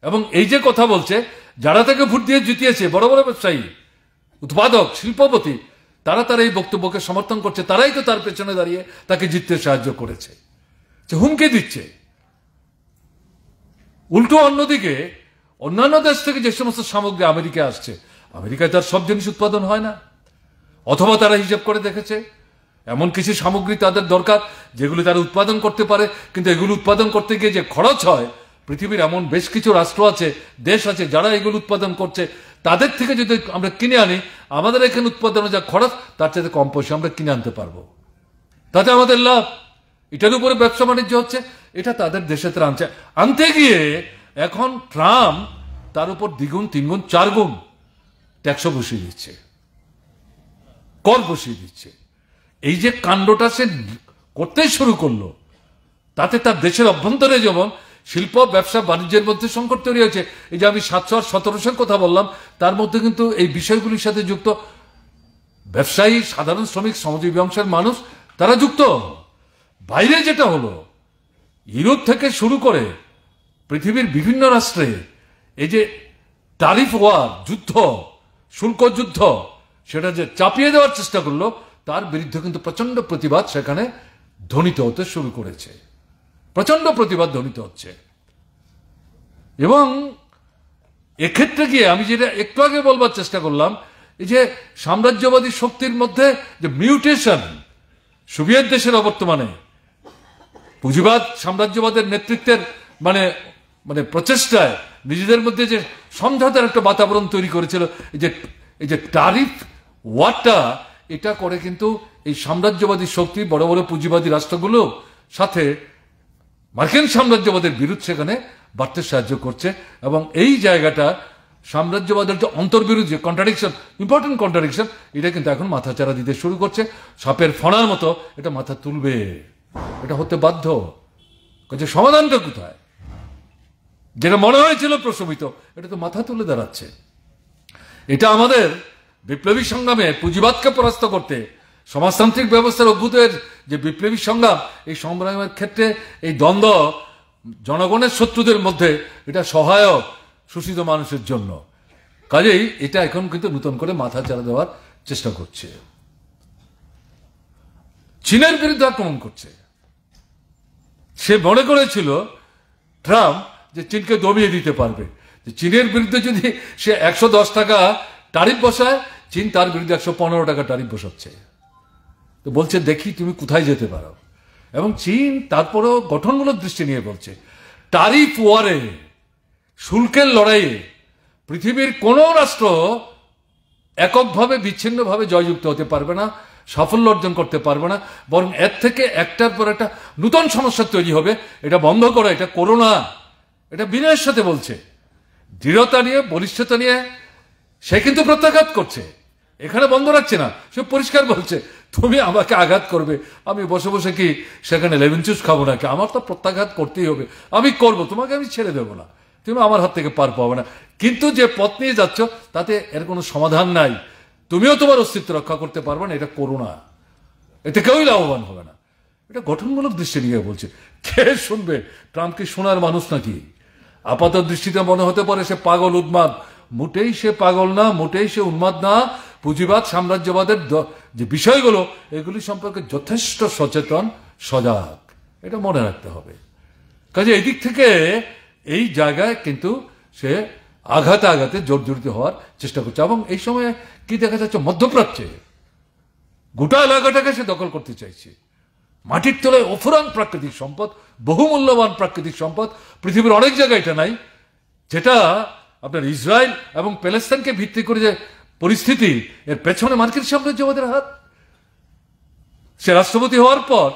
এবং এই যে কথা বলছে, যারা তাকে ভোট দিয়ে জিতিয়েছে, বড় বড় ব্যবসায়ী, উৎপাদক, শিল্পপতি, তারা তার এই বক্তব্যকে সমর্থন করছে। তারাই তো তার পেছনে দাঁড়িয়ে তাকে জিততে সাহায্য করেছে। হুমকি দিচ্ছে। উল্টো অন্যদিকে অন্যান্য দেশ থেকে যে সমস্ত সামগ্রী আমেরিকায় আসছে, আমেরিকায় তার সব জিনিস উৎপাদন হয় না, অথবা তারা হিসাব করে দেখেছে এমন কিছু সামগ্রী তাদের দরকার যেগুলো তারা উৎপাদন করতে পারে, কিন্তু এগুলো উৎপাদন করতে গিয়ে যে খরচ হয়, পৃথিবীর এমন বেশ কিছু রাষ্ট্র আছে, দেশ আছে, যারা এগুলো উৎপাদন করছে, তাদের থেকে যদি আমরা কিনে আনি, আমাদের এখানে উৎপাদনে যা খরচ, তার চাইতে কম পয়সা আমরা কিনে আনতে পারবো। তাতে আমাদের লাভ, এটার উপরে ব্যবসা বাণিজ্য হচ্ছে, এটা তাদের দেশে তারা আনতে গিয়ে এখন ট্রাম্প তার উপর দ্বিগুণ, তিনগুণ, চারগুণ ট্যাক্স বসিয়ে দিচ্ছে, কর বসিয়ে দিচ্ছে। এই যে কাণ্ডটা সে করতেই শুরু করলো, তাতে তার দেশের অভ্যন্তরে যেমন শিল্প, ব্যবসা, বাণিজ্যের মধ্যে সংকট তৈরি হয়েছে। এই যে আমি 700 আর 1700 কথা বললাম, তার মধ্যে কিন্তু এই বিষয়গুলির সাথে যুক্ত ব্যবসায়ী, সাধারণ শ্রমিক, শ্রমজীবী অংশের মানুষ, তারা যুক্ত। বাইরে যেটা হলো, ইউরোপ থেকে শুরু করে পৃথিবীর বিভিন্ন রাষ্ট্রে এই যে ট্যারিফ ওয়ার, যুদ্ধ, শুল্ক যুদ্ধ, সেটা যে চাপিয়ে দেওয়ার চেষ্টা করলো, তার বিরুদ্ধে কিন্তু প্রচন্ড প্রতিবাদ সেখানে ধ্বনিত হতে শুরু করেছে, প্রচন্ড প্রতিবাদ ধ্বনিত হচ্ছে। এবং এক্ষেত্রে গিয়ে আমি যেটা একটু আগে বলবার চেষ্টা করলাম, এই যে সাম্রাজ্যবাদী শক্তির মধ্যে যে মিউটেশন, সোভিয়েত দেশের অবর্তমানে পুঁজিবাদ সাম্রাজ্যবাদের নেতৃত্বের মানে মানে প্রচেষ্টায় নিজেদের মধ্যে যে সমঝোতার একটা বাতাবরণ তৈরি করেছিল, এই যে ট্যারিফ ওয়ারটা, এটা করে কিন্তু এই সাম্রাজ্যবাদী শক্তি, বড় বড় পুঁজিবাদী রাষ্ট্রগুলো সাথে মার্কিন সাম্রাজ্যবাদের বিরোধ সেখানে বাড়তে সাহায্য করছে। এবং এই জায়গাটা সাম্রাজ্যবাদের যে অন্তর্বিরোধ, যে কন্ট্রাডিকশন, ইম্পর্টেন্ট কন্ট্রাডিকশন, এটা কিন্তু এখন মাথাচাড়া দিতে শুরু করছে। সাপের ফণার মতো এটা মাথা তুলবে, এটা হতে বাধ্য। যে সমাধানটা কোথায়? যেটা মনে হয়েছিল প্রশমিত, এটা তো মাথা তুলে দাঁড়াচ্ছে। এটা আমাদের বিপ্লবী সংগ্রামে পুঁজিবাদকে পরাস্ত করতে, সমাজতান্ত্রিক ব্যবস্থার অভ্যুদয়ের যে বিপ্লবী সংগ্রাম, এই সংগ্রামের ক্ষেত্রে এই দ্বন্দ্ব জনগণের শত্রুদের মধ্যে এটা সহায়ক শোষিত মানুষের জন্য। কাজেই এটা এখন কিন্তু নতুন করে মাথা চাড়া দেওয়ার চেষ্টা করছে, চীনের বিরুদ্ধে আক্রমণ করছে। সে মনে করেছিল ট্রাম্প যে চীনকে দমিয়ে দিতে পারবে, যে চীনের বিরুদ্ধে যদি সে 110 টাকা ট্যারিফ বসায়, চীন তার বিরুদ্ধে 115 টাকা ট্যারিফ বসাচ্ছে। তো বলছে দেখি তুমি কোথায় যেতে পারো। এবং চীন তারপরেও গঠনমূলক দৃষ্টি নিয়ে বলছে, ট্যারিফ ওয়ারে, শুল্কের লড়াইয়ে পৃথিবীর কোন রাষ্ট্র এককভাবে বিচ্ছিন্নভাবে জয়যুক্ত হতে পারবে না, সাফল্য অর্জন করতে পারবে না, বরং এর থেকে একটার পর একটা নতুন সমস্যা তৈরি হবে। এটা বন্ধ করা, এটা করো না। এটা বিনয়ের সাথে বলছে, দৃঢ়তা নিয়ে, বলিষ্ঠতা নিয়ে। সে কিন্তু প্রত্যাঘাত করছে, এখানে বন্ধ রাখছে না। সে পরিষ্কার বলছে, তুমি আমাকে আঘাত করবে, আমি বসে বসে কি সেখানে লেমন জুস খাবো নাকি? আমার তো প্রত্যাঘাত করতেই হবে, আমি করব, তোমাকে আমি ছেড়ে দেবো না, তুমি আমার হাত থেকে পার পাবে না। কিন্তু যে পথ নিয়ে যাচ্ছ তাতে এর কোনো সমাধান নাই, তুমিও তোমার অস্তিত্ব রক্ষা করতে পারবে না, এটা করো না, এতে কেউই লাভবান হবে না। এটা গঠনমূলক দৃষ্টি নিয়ে বলছে। কে শুনবে? ট্রাম্প কি শোনার মানুষ নাকি? আপাত দৃষ্টিতে মনে হতে পারে সে পাগল, উন্মাদ। মোটেই সে পাগল না, মোটেই সে উন্মাদ না। পুঁজিবাদ, সাম্রাজ্যবাদের যে বিষয়গুলো, এগুলি সম্পর্কে যথেষ্ট সচেতন, সজাগ, এটা মনে রাখতে হবে। কাজে এদিক থেকে এই জায়গায় কিন্তু সে আঘাতে আঘাতে জর্জরিত হওয়ার চেষ্টা করছে। এবং এই সময় কি দেখা যাচ্ছে, মধ্যপ্রাচ্যে গোটা এলাকাটাকে সে দখল করতে চাইছে। মাটির তলায় অফুরান প্রাকৃতিক সম্পদ, বহুমূল্যবান প্রাকৃতিক সম্পদ, পৃথিবীর অনেক জায়গায় এটা নাই। যেটা আপনার ইসরায়েল এবং প্যালেস্তাইনকে ভিত্তি করে যে পরিস্থিতি, এর পেছনে মার্কিন সাম্রাজ্যবাদের হাত। সে রাষ্ট্রপতি হওয়ার পর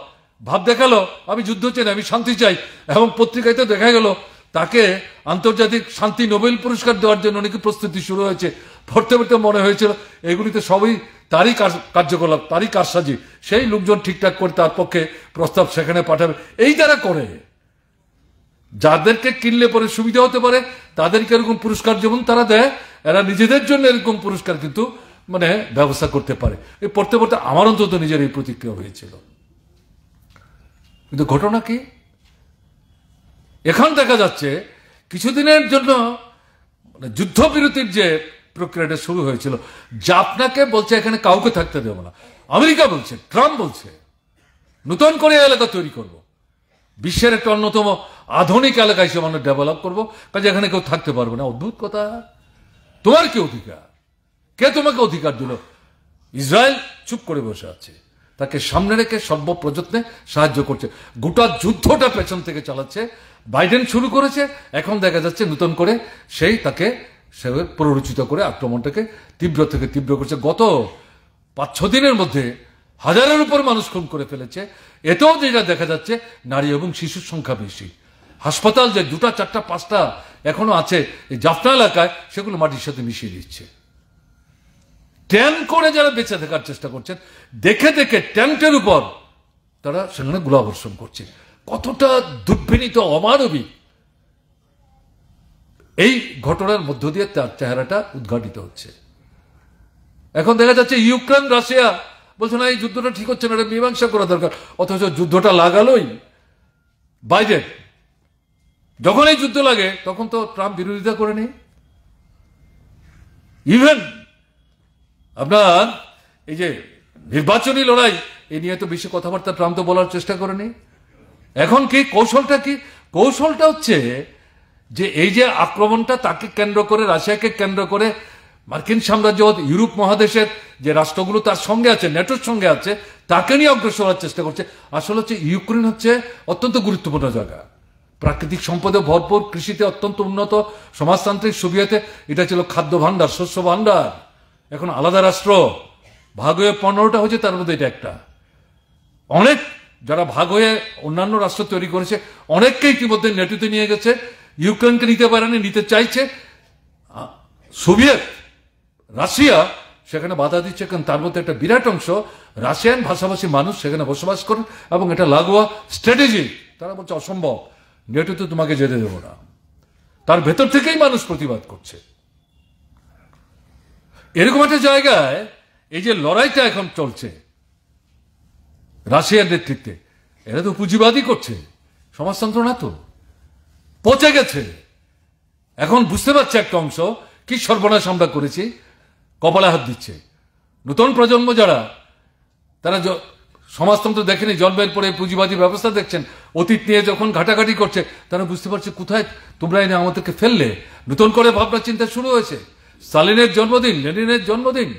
ভাব দেখালো আমি যুদ্ধ চাই না, আমি শান্তি চাই, এবং পত্রিকায় তো দেখা গেল তাকে আন্তর্জাতিক শান্তি নোবেল পুরস্কার দেওয়ার জন্য নাকি প্রস্তুতি শুরু হয়েছে। পড়তে পড়তে মনে হয়েছিল এগুলিতে সবই তারই কার্যকলাপ, তারই কারসাজি। সেই লোকজন ঠিকঠাক করে তার পক্ষে প্রস্তাব সেখানে পাঠাবে। এই তারা করে, যাদেরকে কিনলে পরে সুবিধা হতে পারে তাদেরকে এরকম পুরস্কার যেমন তারা দেয়, এরা নিজেদের জন্য এরকম পুরস্কার কিন্তু মানে ব্যবস্থা করতে পারে। এই পড়তে পড়তে আমার অন্তত নিজের এই প্রতিক্রিয়া হয়েছিল। কিন্তু ঘটনা কি, এখন দেখা যাচ্ছে কিছুদিনের জন্য যুদ্ধবিরতির যে প্রক্রিয়াটা শুরু হয়েছিল, জাপানকে বলছে এখানে কাউকে থাকতে দেব না। আমেরিকা বলছে, ট্রাম্প বলছে নতুন করে এলাকা তৈরি করব, বিশ্বের একটা অন্যতম আধুনিক এলাকা হিসেবে আমরা ডেভেলপ করবো, কাজে এখানে কেউ থাকতে পারবে না। অদ্ভুত কথা। তোমার কি অধিকার? কে তোমাকে অধিকার দিল? ইসরায়েল চুপ করে বসে আছে, তাকে সামনে রেখে সর্বপ্রযত্নে সাহায্য করছে। গোটা যুদ্ধটা পেছন থেকে চালাচ্ছে। বাইডেন শুরু করেছে, এখন দেখা যাচ্ছে নতুন করে সেই তাকে প্ররোচিত করে আক্রমণটাকে তীব্র থেকে তীব্র করছে। গত 5-6 দিনের মধ্যে হাজারের উপর মানুষ খুন করে ফেলেছে। এতেও যেটা দেখা যাচ্ছে নারী এবং শিশুর সংখ্যা বেশি। হাসপাতাল যে 2টা 4টা 5টা এখনো আছে এই জাফনা এলাকায়, সেগুলো মাটির সাথে মিশিয়ে দিচ্ছে। ট্যান করে যারা বেঁচে থাকার চেষ্টা করছেন, দেখে দেখে ট্যান্টের উপর তারা সেখানে গোলাবর্ষণ করছে। কতটা দুর্বিনীত অমানবিক! এই ঘটনার মধ্য দিয়ে তার চেহারাটা উদ্ঘাটিত হচ্ছে। এখন দেখা যাচ্ছে ইউক্রেন রাশিয়া বলছে না, এই যুদ্ধটা ঠিক হচ্ছে না, এটা মীমাংসা করা দরকার। অথচ যুদ্ধটা লাগালোই বাইডেন। যখন এই যুদ্ধ লাগে তখন তো ট্রাম্প বিরোধিতা করে নেই। ইভেন আপনার এই যে নির্বাচনী লড়াই, এ নিয়ে তো বেশি কথাবার্তা ট্রাম্প তো বলার চেষ্টা করেনি। এখন কি কৌশলটা কি? কৌশলটা হচ্ছে যে এই যে আক্রমণটা তাকে কেন্দ্র করে, রাশিয়াকে কেন্দ্র করে মার্কিন সাম্রাজ্য, ইউরোপ মহাদেশের যে রাষ্ট্রগুলো তার সঙ্গে আছে, নেটোর সঙ্গে আছে, তাকে নিয়ে অগ্রসর হওয়ার চেষ্টা করছে। আসলে হচ্ছে ইউক্রেন হচ্ছে অত্যন্ত গুরুত্বপূর্ণ জায়গা, প্রাকৃতিক সম্পদে ভরপুর, কৃষিতে অত্যন্ত উন্নত, সমাজতান্ত্রিক সুবিধাতে এটা ছিল খাদ্য ভান্ডার, শস্য ভান্ডার। এখন আলাদা রাষ্ট্র ভাগ হয়ে 15টা হয়েছে, তার মধ্যে এটা একটা। অনেক যারা ভাগ হয়ে অন্যান্য রাষ্ট্র তৈরি করেছে, অনেককে ইতিমধ্যে নেটোতে নিয়ে গেছে। ইউক্রেনকে নিতে পারেনি, নিতে চাইছে। সোভিয়েত রাশিয়া সেখানে বাধা দিচ্ছে, কারণ তার মধ্যে একটা বিরাট অংশ রাশিয়ান ভাষাভাষী মানুষ সেখানে বসবাস করেন, এবং এটা লাগোয়া স্ট্র্যাটেজি। তারা বলছে অসম্ভব, নেটোতে তোমাকে যেতে দেবো না। তার ভেতর থেকেই মানুষ প্রতিবাদ করছে। এরকম একটা জায়গায় এই যে লড়াইটা এখন চলছে রাশিয়ার নেতৃত্বে, এরা তো পুঁজিবাদী করছে, সমাজতন্ত্র না, তো পচে গেছে। এখন বুঝতে পারছে একটা অংশ কি সর্বনাশ আমরা করেছি, কপালে হাত দিচ্ছে। নতুন প্রজন্ম যারা, তারা সমাজতন্ত্র দেখেনি, জন্মের পরে পুঁজিবাদী ব্যবস্থা দেখছেন, অতীত নিয়ে যখন ঘাটাঘাটি করছে, তারা বুঝতে পারছে কোথায় তোমরা এনে আমাদেরকে ফেললে। নতুন করে ভাবনা চিন্তা শুরু হয়েছে। স্টালিনের জন্মদিন, লেনিনের জন্মদিন,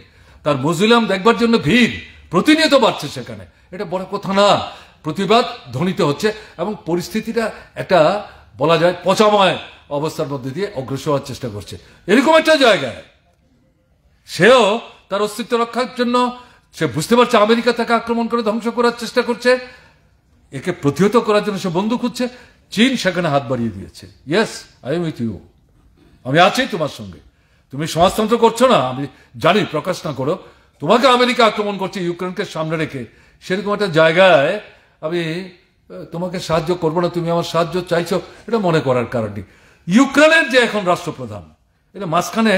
তার মজুলাম দেখবার জন্য ভিড় প্রতিনিয়ত বাড়ছে সেখানে। এটা বড় কথা না, প্রতিবাদ ধ্বনিত হচ্ছে, এবং পরিস্থিতিটা একটা বলা যায় পচাময় অবস্থার মধ্যে দিয়ে অগ্রসর হওয়ার চেষ্টা করছে। এরকম একটা জায়গায় সেও তার অস্তিত্ব রক্ষার জন্য সে বুঝতে পারছে আমেরিকা তাকে আক্রমণ করে ধ্বংস করার চেষ্টা করছে, একে প্রতিহত করার জন্য সে বন্দুক খুঁজছে। চীন সেখানে হাত বাড়িয়ে দিয়েছে। Yes, I am with you, আমি আছি তোমার সঙ্গে। তুমি সমাজতন্ত্র করছো না, আমি জানি, প্রকাশ না করো। তোমাকে আমেরিকা আক্রমণ করছে ইউক্রেনকে সামনে রেখে, সেরকম একটা জায়গায় আমি তোমাকে সাহায্য করবো না, তুমি আমার সাহায্য চাইছো, এটা মনে করার কারণ নেই। ইউক্রেনের যে এখন রাষ্ট্রপ্রধান, এটা মাঝখানে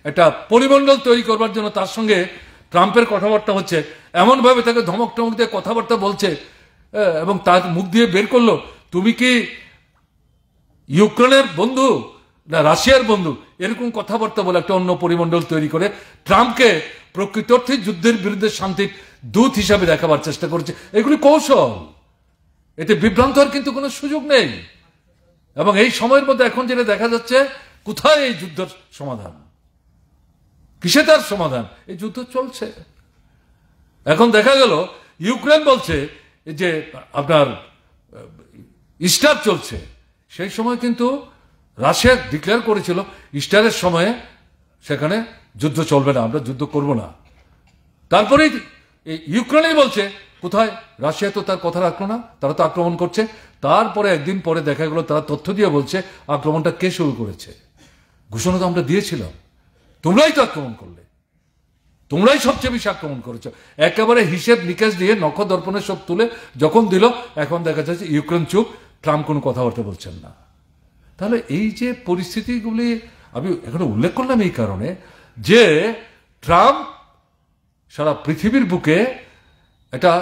একটা পরিমণ্ডল তৈরি করবার জন্য তার সঙ্গে ট্রাম্পের কথাবার্তা হচ্ছে, এমনভাবে তাকে ধমক টমক দিয়ে কথাবার্তা বলছে, এবং তার মুখ দিয়ে বের করলো, তুমি কি ইউক্রেনের বন্ধু না রাশিয়ার বন্ধু? এরকম কথাবার্তা বলে একটা অন্য পরিমণ্ডল তৈরি করে ট্রাম্পকে প্রকৃত অর্থে যুদ্ধের বিরুদ্ধে শান্তির দূত হিসাবে দেখাবার চেষ্টা করছে। এগুলি কৌশল, এতে বিভ্রান্ত হওয়ার কিন্তু কোনো সুযোগ নেই। এবং এই সময়ের মধ্যে এখন যেটা দেখা যাচ্ছে, কোথায় এই যুদ্ধের সমাধান, কিসে তার সমাধান? এই যুদ্ধ চলছে। এখন দেখা গেল ইউক্রেন বলছে যে আপনার ইস্টার চলছে, সেই সময় কিন্তু রাশিয়া ডিক্লেয়ার করেছিল ইস্টারের সময়ে সেখানে যুদ্ধ চলবে না, আমরা যুদ্ধ করব না। তারপরেই ইউক্রেনই বলছে, কোথায়? রাশিয়া তো তার কথা রাখলো না, তারা তো আক্রমণ করছে। তারপরে একদিন পরে দেখা গেল তারা তথ্য দিয়ে বলছে আক্রমণটা কে শুরু করেছে। ঘোষণা তো আমরা দিয়েছিলাম, তোমরাই তো আক্রমণ করলে, তোমরাই সবচেয়ে বেশি আক্রমণ করেছো। একেবারে হিসেব নিকেশ দিয়ে নখ দর্পণে সব তুলে যখন দিল, এখন দেখা যাচ্ছে ইউক্রেন চুপ, ট্রাম্প কোনো কথাবার্তা বলছেন না। তাহলে এই যে পরিস্থিতিগুলি আমি এখানে উল্লেখ করলাম এই কারণে যে ট্রাম্প সারা পৃথিবীর বুকে একটা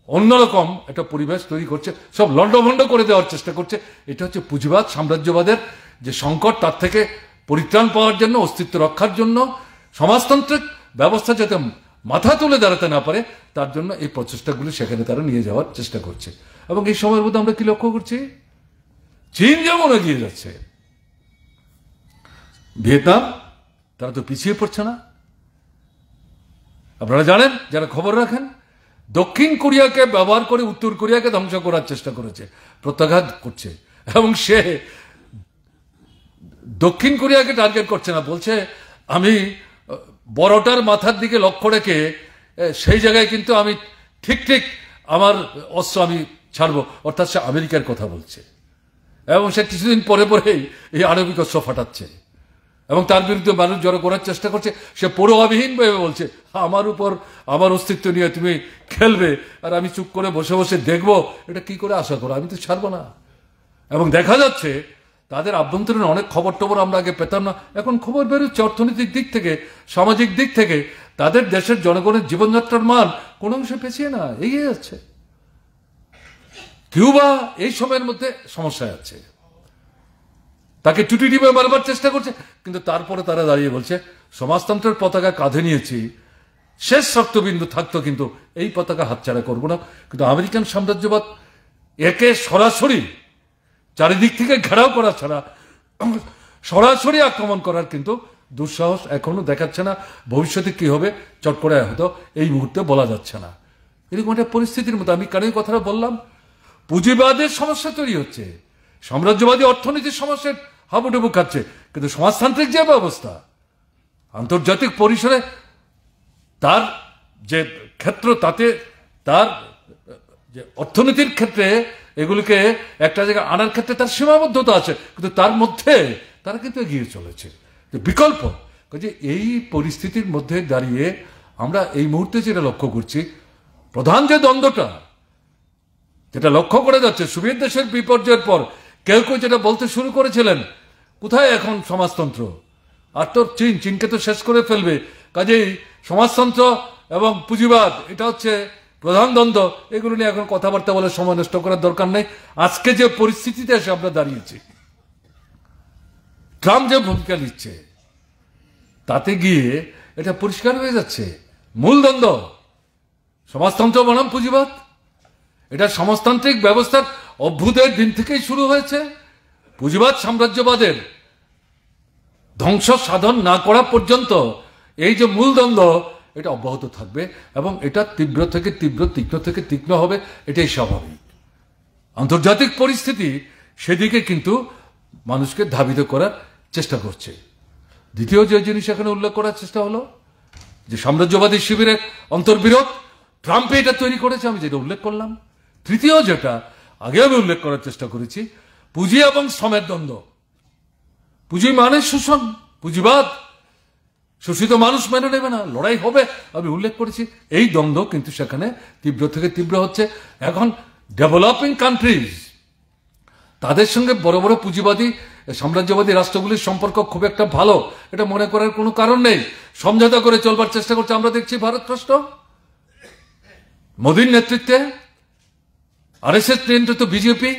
অন্যরকম একটা পরিবেশ তৈরি করছে, সব লন্ডভন্ড করে দেওয়ার চেষ্টা করছে। এটা হচ্ছে পুঁজিবাদ, সাম্রাজ্যবাদের যে সংকট, তার থেকে পরিত্রাণ পাওয়ার জন্য, অস্তিত্ব রক্ষার জন্য, সমাজতান্ত্রিক ব্যবস্থা যাতে মাথা তুলে দাঁড়াতে না পারে, তার জন্য এই প্রচেষ্টাগুলি সেখানে তারা নিয়ে যাওয়ার চেষ্টা করছে। এবং এই সময়ের মধ্যে আমরা কি লক্ষ্য করছি? চীন যেমন এগিয়ে যাচ্ছে, ভিয়েতনাম তারা তো পিছিয়ে পড়ছে না। আপনারা জানেন, যারা খবর রাখেন, দক্ষিণ কোরিয়াকে ব্যবহার করে উত্তর কোরিয়াকে ধ্বংস করার চেষ্টা করেছে, প্রত্যাঘাত করছে। এবং সে দক্ষিণ কোরিয়াকে টার্গেট করছে না, বলছে আমি বড়টার মাথার দিকে লক্ষ্য রেখে সেই জায়গায় কিন্তু আমি ঠিক ঠিক আমার অস্ত্র আমি ছাড়বো, অর্থাৎ সে আমেরিকার কথা বলছে এবং সে কিছুদিন পরে পরেই এই আণবিক অস্ত্র ফাটাচ্ছে এবং তার বিরুদ্ধে মানুষ জড়ো করার চেষ্টা করছে। সে পরোয়াবিহীন ভাবে বলছে আমার উপর আমার অস্তিত্ব নিয়ে তুমি খেলবে আর আমি চুপ করে বসে বসে দেখবো, এটা কি করে আশা করো? আমি তো ছাড়বো না। এবং দেখা যাচ্ছে তাদের আভ্যন্তরীণ অনেক খবর টবর আমরা আগে পেতাম না, এখন খবর বেরোচ্ছে অর্থনৈতিক দিক থেকে, সামাজিক দিক থেকে তাদের দেশের জনগণের জীবনযাত্রার মান কোনো অংশে পেছিয়ে না, এগিয়ে যাচ্ছে। কিউবা এই সময়ের মধ্যে সমস্যায় আছে, তাকে টুটি টিপে মারবার চেষ্টা করছে, কিন্তু তারপরে তারা দাঁড়িয়ে বলছে সমাজতন্ত্রের পতাকা কাঁধে নিয়েছি, শেষ রক্তবিন্দু থাকতো কিন্তু এই পতাকা হাতছাড়া করবো না। কিন্তু আমেরিকান সাম্রাজ্যবাদ একে সরাসরি চারিদিক থেকে ঘেরাও করা ছাড়া সরাসরি আক্রমণ করার কিন্তু দুঃসাহস এখনো দেখাচ্ছে না। ভবিষ্যতে কি হবে চট করে হয়তো এই মুহূর্তে বলা যাচ্ছে না। এরকম একটা পরিস্থিতির মধ্যে আমি কেন এই কথাটা বললাম, পুঁজিবাদের সমস্যা তৈরি হচ্ছে, সাম্রাজ্যবাদী অর্থনীতির সমস্যার হাবুডুবু খাচ্ছে, কিন্তু সমাজতান্ত্রিক যে ব্যবস্থা আন্তর্জাতিক পরিসরে তার যে ক্ষেত্র, তাতে তার যে অর্থনীতির ক্ষেত্রে এগুলিকে একটা জায়গায় আনার ক্ষেত্রে তার সীমাবদ্ধতা আছে, কিন্তু তার মধ্যে তারা কিন্তু এগিয়ে চলেছে। বিকল্প যে এই পরিস্থিতির মধ্যে দাঁড়িয়ে আমরা এই মুহূর্তে যেটা লক্ষ্য করছি, প্রধান যে দ্বন্দ্বটা যেটা লক্ষ্য করে যাচ্ছে সোভিয়েত দেশের বিপর্যয়ের পর কেউ কেউ যেটা বলতে শুরু করেছিলেন কোথায় এখন সমাজতন্ত্র, আর তো চীনকে তো শেষ করে ফেলবে, কাজেই সমাজতন্ত্র এবং পুঁজিবাদ এটা হচ্ছে প্রধান দ্বন্দ্ব, এগুলো নিয়ে এখন কথাবার্তা বলে সময় নষ্ট করার দরকার নেই। আজকে যে পরিস্থিতিতে এসে আমরা দাঁড়িয়েছি, ট্রাম্প যে ভূমিকা নিচ্ছে তাতে গিয়ে এটা পরিষ্কার হয়ে যাচ্ছে মূল দ্বন্দ্ব সমাজতন্ত্র বনাম পুঁজিবাদ। এটা সমাজতান্ত্রিক ব্যবস্থার অভ্যুদয়ের দিন থেকেই শুরু হয়েছে। পুঁজিবাদ সাম্রাজ্যবাদের ধ্বংস সাধন না করা পর্যন্ত এই যে মূল দ্বন্দ্ব এটা অব্যাহত থাকবে এবং এটা তীব্র থেকে তীব্র, তীক্ষ্ণ থেকে তীক্ষ্ণ হবে, এটাই স্বাভাবিক। আন্তর্জাতিক পরিস্থিতি সেদিকে কিন্তু মানুষকে ধাবিত করার চেষ্টা করছে। দ্বিতীয় যে জিনিস এখানে উল্লেখ করার চেষ্টা হলো যে সাম্রাজ্যবাদী শিবিরের অন্তর্বিরোধ, ট্রাম্পে এটা তৈরি করেছে, আমি যেটা উল্লেখ করলাম। তৃতীয় যেটা আগে আমি উল্লেখ করার চেষ্টা করেছি, পুঁজি এবং শ্রমের দ্বন্দ্ব। পুঁজি মানে শোষণ, পুঁজিবাদ, শোষিত মানুষ মেনে নেবে না, লড়াই হবে, আমি উল্লেখ করেছি। এই দ্বন্দ্ব কিন্তু সেখানে তীব্র থেকে তীব্র হচ্ছে। এখন ডেভেলপিং কান্ট্রিজ তাদের সঙ্গে বড় বড় পুঁজিবাদী সাম্রাজ্যবাদী রাষ্ট্রগুলির সম্পর্ক খুব একটা ভালো এটা মনে করার কোনো কারণ নেই, সমঝোতা করে চলবার চেষ্টা করছে। আমরা দেখছি ভারত রাষ্ট্র মোদীর নেতৃত্বে, আরএসএস নিয়ন্ত্রিত বিজেপি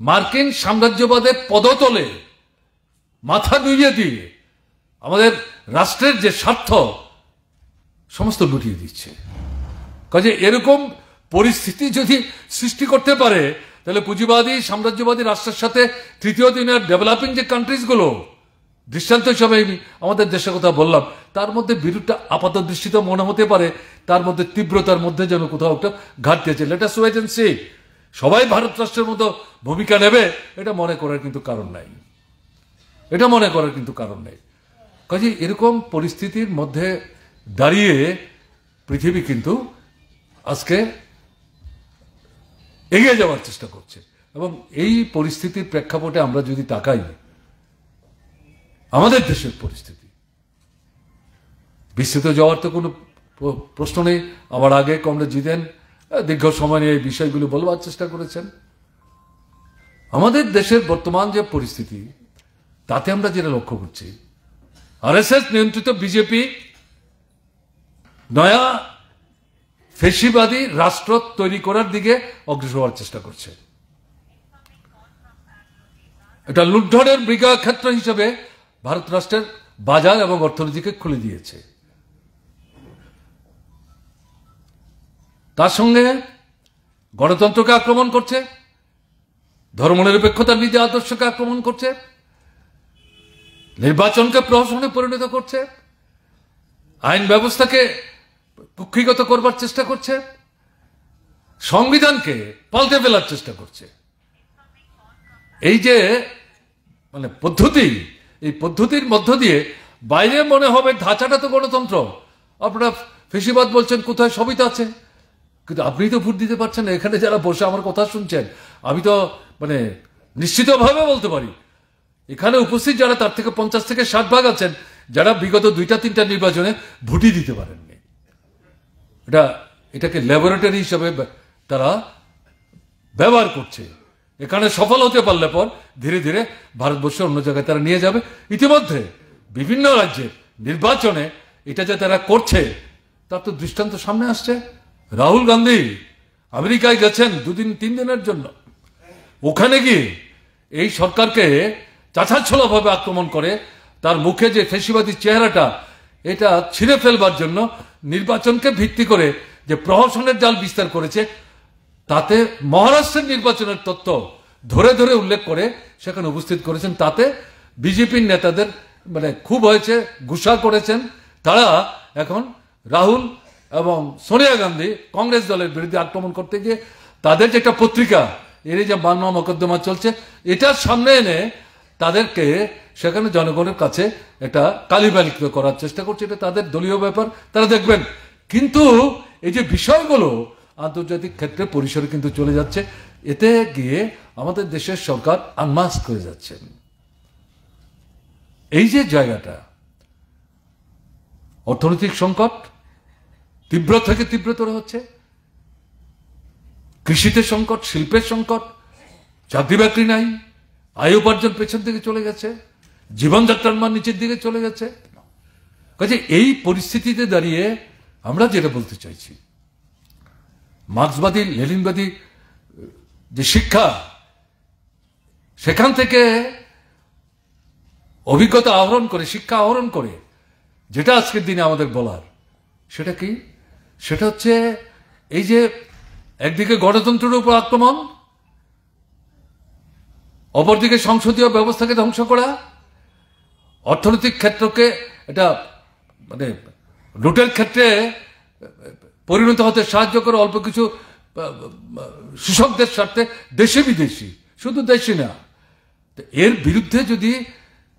মার্কিন সাম্রাজ্যবাদের পদতলে মাথা নুইয়ে দিয়ে আমাদের রাষ্ট্রের যে স্বার্থ সমস্ত লুটিয়ে দিচ্ছে। কাজে এরকম পরিস্থিতি যদি সৃষ্টি করতে পারে তাহলে পুঁজিবাদী সাম্রাজ্যবাদী রাষ্ট্রের সাথে তৃতীয় দিনের ডেভেলপিং যে কান্ট্রিজগুলো, দৃষ্টান্ত হিসাবে আমাদের দেশের কথা বললাম, তার মধ্যে বিরোধটা আপাত দৃষ্টিতে মনে হতে পারে তার মধ্যে তীব্রতার মধ্যে যেন কোথাও একটা ঘাটতি আছে। Let us wait and see. সবাই ভারত রাষ্ট্রের মতো ভূমিকা নেবে এটা মনে করার কিন্তু কারণ নাই, এটা মনে করার কিন্তু কারণ নেই। কাজে এরকম পরিস্থিতির মধ্যে দাঁড়িয়ে পৃথিবী কিন্তু আজকে এগিয়ে যাওয়ার চেষ্টা করছে এবং এই পরিস্থিতির প্রেক্ষাপটে আমরা যদি তাকাই, আমাদের দেশের পরিস্থিতি বিস্তৃত যাওয়ার তো কোনো প্রশ্ন নেই। আমার আগে কমরেড জিতেন দীর্ঘ সময় নিয়ে এই বিষয়গুলো বলবার চেষ্টা করেছেন। আমাদের দেশের বর্তমান যে পরিস্থিতি তাতে আমরা যেটা লক্ষ্য করছি, আরএসএস নিয়ন্ত্রিত বিজেপি নয়া ফেসিবাদী রাষ্ট্র তৈরি করার দিকে অগ্রসর হওয়ার চেষ্টা করছে। এটা লুণ্ঠনের মৃগা ক্ষেত্র হিসেবে ভারত রাষ্ট্রের বাজার এবং অর্থনীতিকে খুলে দিয়েছে। তার সঙ্গে গণতন্ত্রকে আক্রমণ করছে, ধর্মনিরপেক্ষতার নীতি আদর্শকে আক্রমণ করছে, নির্বাচনকে প্রহসনে পরিণত করছে, আইন ব্যবস্থাকে কুক্ষিগত করবার চেষ্টা করছে, সংবিধানকে পাল্টে ফেলার চেষ্টা করছে। এই যে মানে পদ্ধতি, এই পদ্ধতির মধ্য দিয়ে বাইরে মনে হবে ধাঁচাটা তো গণতন্ত্র, আপনারা ফেসিবাদ বলছেন, কোথায় সবই তো আছে, কিন্তু আপনি তো ভোট দিতে পারছেন না। এখানে যারা বসে আমার কথা শুনছেন, আমি তো মানে নিশ্চিতভাবে বলতে পারি এখানে উপস্থিত যারা তার থেকে 50 থেকে 60 ভাগ আছেন যারা বিগত 2-3টা নির্বাচনে ভোটই দিতে পারেননি। এটাকে ল্যাবরেটরি হিসাবে তারা ব্যবহার করছে। এখানে সফল হতে পারলে পর ধীরে ধীরে ভারতবর্ষের অন্য জায়গায় তারা নিয়ে যাবে। ইতিমধ্যে বিভিন্ন রাজ্যের নির্বাচনে এটা যে তারা করছে তার তো দৃষ্টান্ত সামনে আসছে। রাহুল গান্ধী আমেরিকায় গেছেন 2-3 দিনের জন্য, ওখানে গিয়ে এই সরকারকে চাঁছাছোলাভাবে আক্রমণ করে তার মুখে যে ফেসিবাদী চেহারাটা এটা ছিঁড়ে ফেলবার জন্য নির্বাচনকে ভিত্তি করে যে প্রহসনের জাল বিস্তার করেছে, তাতে মহারাষ্ট্রের নির্বাচনের তথ্য ধরে ধরে উল্লেখ করে সেখানে উপস্থিত করেছেন। তাতে বিজেপির নেতাদের মানে খুব হয়েছে, গুসা করেছেন। তারা এখন রাহুল এবং সোনিয়া গান্ধী কংগ্রেস দলের বিরুদ্ধে আক্রমণ করতে গিয়ে তাদের যেটা পত্রিকা এর যে মামলা মোকদ্দমা চলছে এটার সামনে এনে তাদেরকে সেখানে জনগণের কাছে একটা কালিমালিপ্ত করার চেষ্টা করছে। এটা তাদের দলীয় ব্যাপার, তারা দেখবেন। কিন্তু এই যে বিষয়গুলো আন্তর্জাতিক ক্ষেত্রে পরিসরে কিন্তু চলে যাচ্ছে, এতে গিয়ে আমাদের দেশের সরকার আনমাস্ক হয়ে যাচ্ছেন। এই যে জায়গাটা, অর্থনৈতিক সংকট তীব্র থেকে তীব্রতর হচ্ছে, কৃষিতে সংকট, শিল্পের সংকট, চাকরি বাকরি নাই, আয় উপার্জন পেছন দিকে চলে গেছে, জীবনযাত্রার মান নিচের দিকে চলে গেছে। কাজে এই পরিস্থিতিতে দাঁড়িয়ে আমরা যেটা বলতে চাইছি, মার্ক্সবাদী লেনিনবাদী যে শিক্ষা, সেখান থেকে অভিজ্ঞতা আহরণ করে, শিক্ষা আহরণ করে যেটা আজকের দিনে আমাদের বলার, সেটা কি? সেটা হচ্ছে এই যে একদিকে গণতন্ত্রের উপর আক্রমণ, অপরদিকে সংসদীয় ব্যবস্থাকে ধ্বংস করা, অর্থনৈতিক ক্ষেত্রকে এটা মানে লুটের ক্ষেত্রে পরিণত হতে সাহায্য করে অল্প কিছু শোষকদের স্বার্থে দেশে বিদেশি, শুধু দেশি না। এর বিরুদ্ধে যদি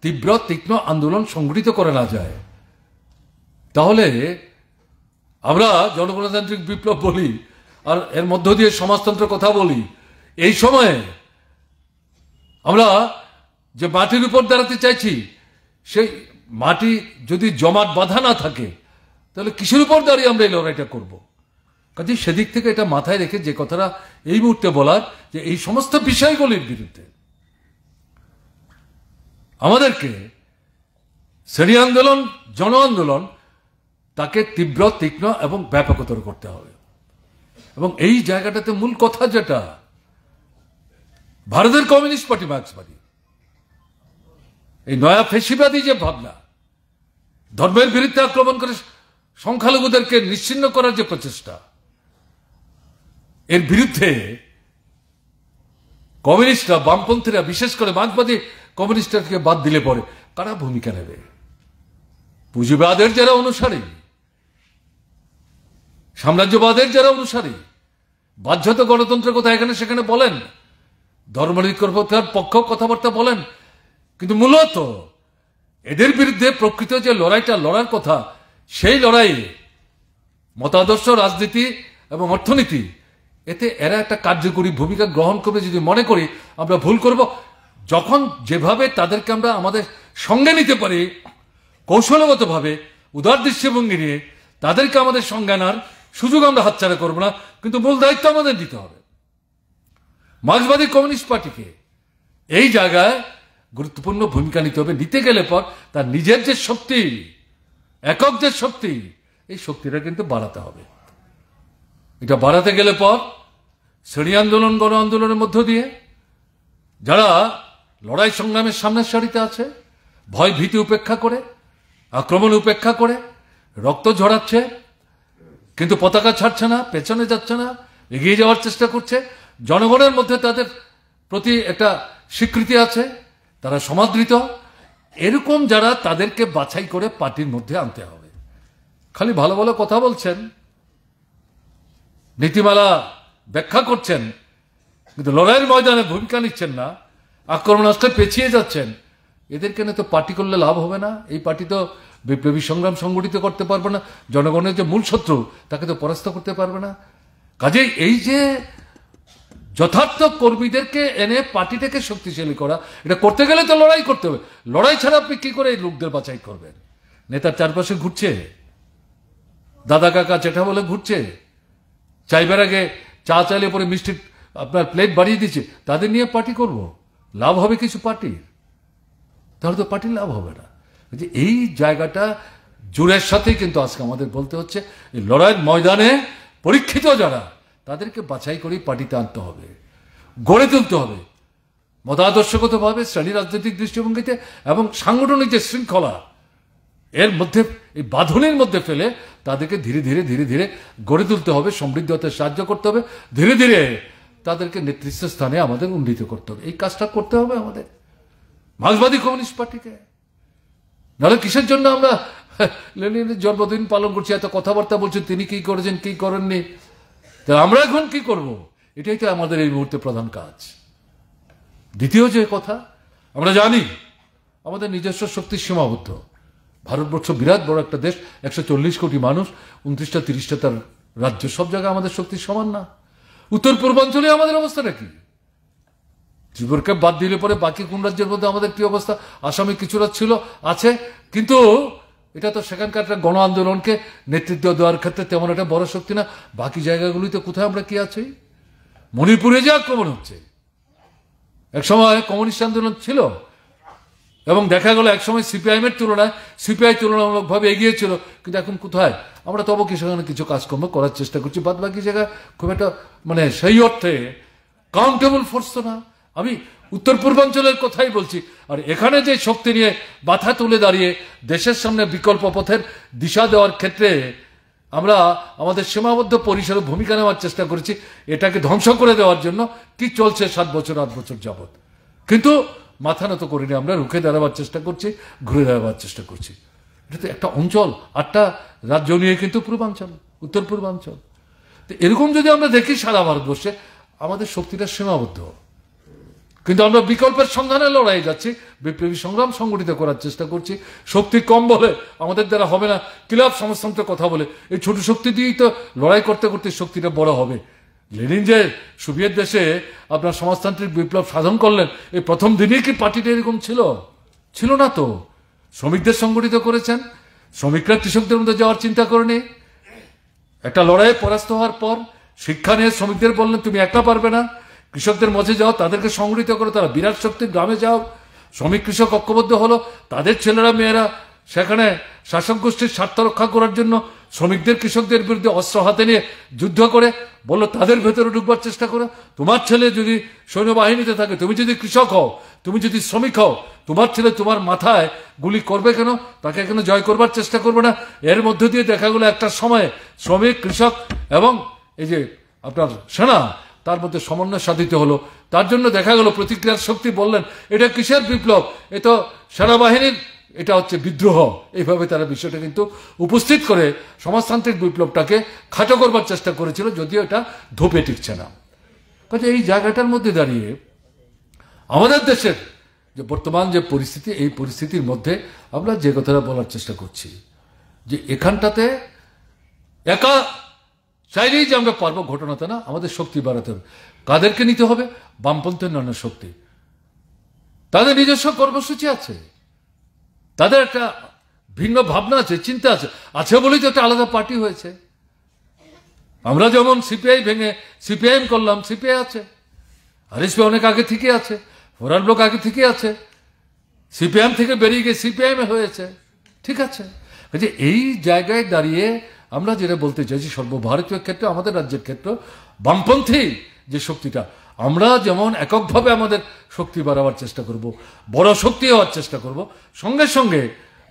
তীব্র তীক্ষ্ণ আন্দোলন সংগঠিত করা না যায়, তাহলে আমরা জনগণতান্ত্রিক বিপ্লব বলি আর এর মধ্য দিয়ে সমাজতন্ত্রের কথা বলি, এই সময়ে আমরা যে মাটির উপর দাঁড়াতে চাইছি সেই মাটি যদি জমাট বাঁধা না থাকে তাহলে কিসের উপর দাঁড়িয়ে আমরা এই লড়াইটা করবো? কাজে সেদিক থেকে এটা মাথায় রেখে যে কথাটা এই মুহূর্তে বলার, যে এই সমস্ত বিষয়গুলির বিরুদ্ধে আমাদেরকে শ্রেণী আন্দোলন, জন আন্দোলন তাকে তীব্র তীক্ষ্ণ এবং ব্যাপকতর করতে হবে। এবং এই জায়গাটাতে মূল কথা যেটা, ভারতের কমিউনিস্ট পার্টি, মার্ক্সবাদী, এই নয়া ফেসিবাদী যে ভাবনা, ধর্মের বিরুদ্ধে আক্রমণ করে সংখ্যালঘুদেরকে নিশ্চিহ্ন করার যে প্রচেষ্টা, এর বিরুদ্ধে কমিউনিস্টরা, বামপন্থীরা, বিশেষ করে মার্ক্সবাদী কমিউনিস্টকে বাদ দিলে পরে কারা ভূমিকা নেবে? পুঁজিবাদের যারা অনুসারী, সাম্রাজ্যবাদের যারা অনুসারী, বাধ্যত গণতন্ত্রের কথা এখানে সেখানে বলেন, ধর্মনিরপেক্ষতার পক্ষ কথাবার্তা বলেন, কিন্তু মূলত এদের বিরুদ্ধে প্রকৃত যে লড়াইটা লড়ার কথা, সেই লড়াইয়ে মতাদর্শ, রাজনীতি এবং অর্থনীতি, এতে এরা একটা কার্যকরী ভূমিকা গ্রহণ করবে যদি মনে করি আমরা ভুল করব। যখন যেভাবে তাদেরকে আমরা আমাদের সঙ্গে নিতে পারি, কৌশলগতভাবে উদার দৃষ্টিভঙ্গি নিয়ে তাদেরকে আমাদের সঙ্গে আনার সুযোগ আমরা হাতছাড়া করব না, কিন্তু মূল দায়িত্ব আমাদের দিতে হবে। মার্ক্সবাদী কমিউনিস্ট পার্টিকে এই জায়গায় গুরুত্বপূর্ণ ভূমিকা নিতে হবে। নিতে গেলে পর তার নিজের যে শক্তি, একক যে শক্তি, এই শক্তিটা কিন্তু বাড়াতে হবে। এটা বাড়াতে গেলে পর শ্রেণী আন্দোলন, গণ আন্দোলনের মধ্য দিয়ে যারা লড়াই সংগ্রামের সামনের সারিতে আছে, ভয় ভীতি উপেক্ষা করে, আক্রমণ উপেক্ষা করে রক্ত ঝরাচ্ছে কিন্তু পতাকা ছাড়ছে না, পেছনে যাচ্ছে না, এগিয়ে যাওয়ার চেষ্টা করছে, জনগণের মধ্যে তাদের প্রতি একটা স্বীকৃতি আছে, তারা সমাদৃত, এরকম যারা, তাদেরকে বাছাই করে পার্টির মধ্যে আনতে হবে। খালি ভালো ভালো কথা বলছেন, নীতিমালা ব্যাখ্যা করছেন, কিন্তু লড়াইয়ের ময়দানে ভূমিকা নিচ্ছেন না, আক্রমণাস্ত্রে পেছিয়ে যাচ্ছেন, এদেরকে নিয়ে তো পার্টি করলে লাভ হবে না। এই পার্টি তো বিপ্লবী সংগ্রাম সংগঠিত করতে পারবে না, জনগণের যে মূল শত্রু তাকে তো পরাস্ত করতে পারবে না। কাজেই এই যে যথার্থ কর্মীদেরকে এনে পার্টিটাকে শক্তিশালী করা, এটা করতে গেলে তো লড়াই করতে হবে। লড়াই ছাড়া আপনি কি করে এই লোকদের বাছাই করবেন? নেতার চারপাশে ঘুরছে, দাদা কাকা চেঠা বলে ঘুরছে, চাইবার আগে চা চাইলে পরে মিষ্টি আপনার প্লেট বাড়িয়ে দিচ্ছে, তাদের নিয়ে পার্টি করব? লাভ হবে কিছু পার্টির? তাহলে তো পার্টির লাভ হবে না। যে এই জায়গাটা জোরের সাথেই কিন্তু আজকে আমাদের বলতে হচ্ছে, এই লড়াইয়ের ময়দানে পরীক্ষিত যারা, তাদেরকে বাছাই করেই পার্টিতে আনতে হবে, গড়ে তুলতে হবে মতাদর্শগতভাবে, শ্রেণী রাজনৈতিক দৃষ্টিভঙ্গিতে, এবং সাংগঠনিক যে শৃঙ্খলা এর মধ্যে, এই বাঁধনের মধ্যে ফেলে তাদেরকে ধীরে ধীরে ধীরে ধীরে গড়ে তুলতে হবে, সমৃদ্ধ হতে সাহায্য করতে হবে, ধীরে ধীরে তাদেরকে নেতৃত্ব স্থানে আমাদের উন্নীত করতে হবে। এই কাজটা করতে হবে আমাদের মার্ক্সবাদী কমিউনিস্ট পার্টিকে। নাহলে কিসের জন্য আমরা লেনিনের জন্মদিন পালন করছি, এত কথাবার্তা বলছি, তিনি কি করেছেন কি করেননি, তা আমরা এখন কি করব? এটাই তো আমাদের এই মুহূর্তে প্রধান কাজ। দ্বিতীয় যে কথা, আমরা জানি আমাদের নিজস্ব শক্তি সীমাবদ্ধ। ভারতবর্ষ বিরাট বড় একটা দেশ, 140 কোটি মানুষ, 29টা 30টা তার রাজ্য, সব জায়গায় আমাদের শক্তি সমান না। উত্তর পূর্বাঞ্চলে আমাদের অবস্থাটা কি? ত্রিপুরাকে বাদ দিলে পরে বাকি কোন রাজ্যের মধ্যে আমাদের কি অবস্থা? আসামে কিছুটা ছিল, আছে, কিন্তু এটা তো সেখানকার একটা গণ আন্দোলনকে নেতৃত্ব দেওয়ার ক্ষেত্রে তেমন একটা বড় শক্তি না। বাকি জায়গাগুলিতে কোথায় আমরা কি আছি? মণিপুরে যে আক্রমণ হচ্ছে, এক সময় কমিউনিস্ট আন্দোলন ছিল এবং দেখা গেল একসময় সিপিআইএম এর তুলনায় সিপিআই তুলনামূলকভাবে এগিয়ে ছিল, কিন্তু এখন কোথায়? আমরা তবু কি সেখানে কিছু কাজকর্ম করার চেষ্টা করছি, বাদ বাকি জায়গায় খুব একটা মানে সেই অর্থে কাউন্টেবল ফোর্স তো না। আমি উত্তর পূর্বাঞ্চলের কথাই বলছি। আর এখানে যে শক্তি নিয়ে মাথা তুলে দাঁড়িয়ে দেশের সামনে বিকল্প পথের দিশা দেওয়ার ক্ষেত্রে আমরা আমাদের সীমাবদ্ধ পরিসরে ভূমিকা নেওয়ার চেষ্টা করেছি, এটাকে ধ্বংস করে দেওয়ার জন্য কি চলছে 7 বছর 8 বছর যাবৎ। কিন্তু মাথা নত করিনি, আমরা রুখে দাঁড়াবার চেষ্টা করছি, ঘুরে দাঁড়াবার চেষ্টা করছি। এটা তো একটা অঞ্চল, 8টা রাজ্য নিয়ে কিন্তু পূর্বাঞ্চল, উত্তর পূর্বাঞ্চল। তো এরকম যদি আমরা দেখি সারা ভারতবর্ষে, আমাদের শক্তিটা সীমাবদ্ধ, কিন্তু আমরা বিকল্পের সন্ধানে লড়াই যাচ্ছি, বিপ্লবী সংগ্রাম সংগঠিত করার চেষ্টা করছি। শক্তি কম বলে আমাদের দ্বারা হবে না, ক্লাব সমাজতন্ত্রের কথা বলে, এই ছোট শক্তি দিয়েই তো লড়াই করতে করতে শক্তিটা বড় হবে। লেনিন যে সোভিয়েত দেশে আপনার সমাজতান্ত্রিক বিপ্লব সাধন করলেন, এই প্রথম দিনই কি পার্টিটা এরকম ছিল? ছিল না তো। শ্রমিকদের সংগঠিত করেছেন, শ্রমিকরা কৃষকদের মধ্যে যাওয়ার চিন্তা করেনি। একটা লড়াইয়ে পরাস্ত হওয়ার পর শিক্ষা নিয়ে শ্রমিকদের বললেন, তুমি একা পারবে না, কৃষকদের মধ্যে যাও, তাদেরকে সংগঠিত করো, তারা বিরাট শক্তির গ্রামে যাও। শ্রমিক কৃষক ঐক্যবদ্ধ হলো, তাদের ছেলেরা মেয়েরা সেখানে শাসক গোষ্ঠীর স্বার্থ রক্ষা করার জন্য শ্রমিকদের কৃষকদের বিরুদ্ধে অস্ত্র হাতে নিয়ে যুদ্ধ করে বললো, তাদের ভেতরে ঢুকবার চেষ্টা করো। তোমার ছেলে যদি সৈন্যবাহিনীতে থাকে, তুমি যদি কৃষক হও, তুমি যদি শ্রমিক হও, তোমার ছেলে তোমার মাথায় গুলি করবে কেন? তাকে কেন জয় করবার চেষ্টা করবে না? এর মধ্য দিয়ে দেখা গেলো একটা সময়ে শ্রমিক, কৃষক এবং এই যে আপনার সেনা, তার মধ্যে সমন্বয় সাধিত হলো। তার জন্য দেখা গেল প্রতিক্রিয়ার শক্তি বললেন, এটা কিসের বিপ্লব? এ তো সেনাবাহিনীর, এটা হচ্ছে বিদ্রোহ। এইভাবে তারা বিষয়টা কিন্তু উপস্থিত করে সমাজতান্ত্রিক বিপ্লবটাকে খাটো করবার চেষ্টা করেছিল, যদিও এটা ধোপে টিকছে না। কাজে এই জায়গাটার মধ্যে দাঁড়িয়ে আমাদের দেশের যে বর্তমান যে পরিস্থিতি, এই পরিস্থিতির মধ্যে আমরা যে কথাটা বলার চেষ্টা করছি, যে এখানটাতে একা চাইলেই যে আমরা পারবো ঘটনাটা না, আমাদের শক্তি বাড়াতে হবে। কাদেরকে নিতে হবে? বামপন্থী অন্যান্য শক্তি, তাদের নিজস্ব কর্মসূচি আছে, তাদের একটা ভিন্ন ভাবনা আছে, চিন্তা আছে, আছে বলেই তো একটা আলাদা পার্টি হয়েছে। আমরা যেমন সিপিআই ভেঙে সিপিআইএম করলাম, সিপিআই আছে, আরএসপি অনেক আগে থেকে আছে, ফরওয়ার্ড ব্লক আগে থেকে আছে, সিপিআইএম থেকে বেরিয়ে গিয়ে সিপিআইএম হয়েছে, ঠিক আছে। এই জায়গায় দাঁড়িয়ে আমরা যেটা বলতে চাইছি, সর্বভারতীয় ক্ষেত্রে, আমাদের রাজ্যের ক্ষেত্রে বামপন্থী যে শক্তিটা, আমরা যেমন এককভাবে আমাদের শক্তি বাড়াবার চেষ্টা করব, বড় শক্তি হওয়ার চেষ্টা করব, সঙ্গে সঙ্গে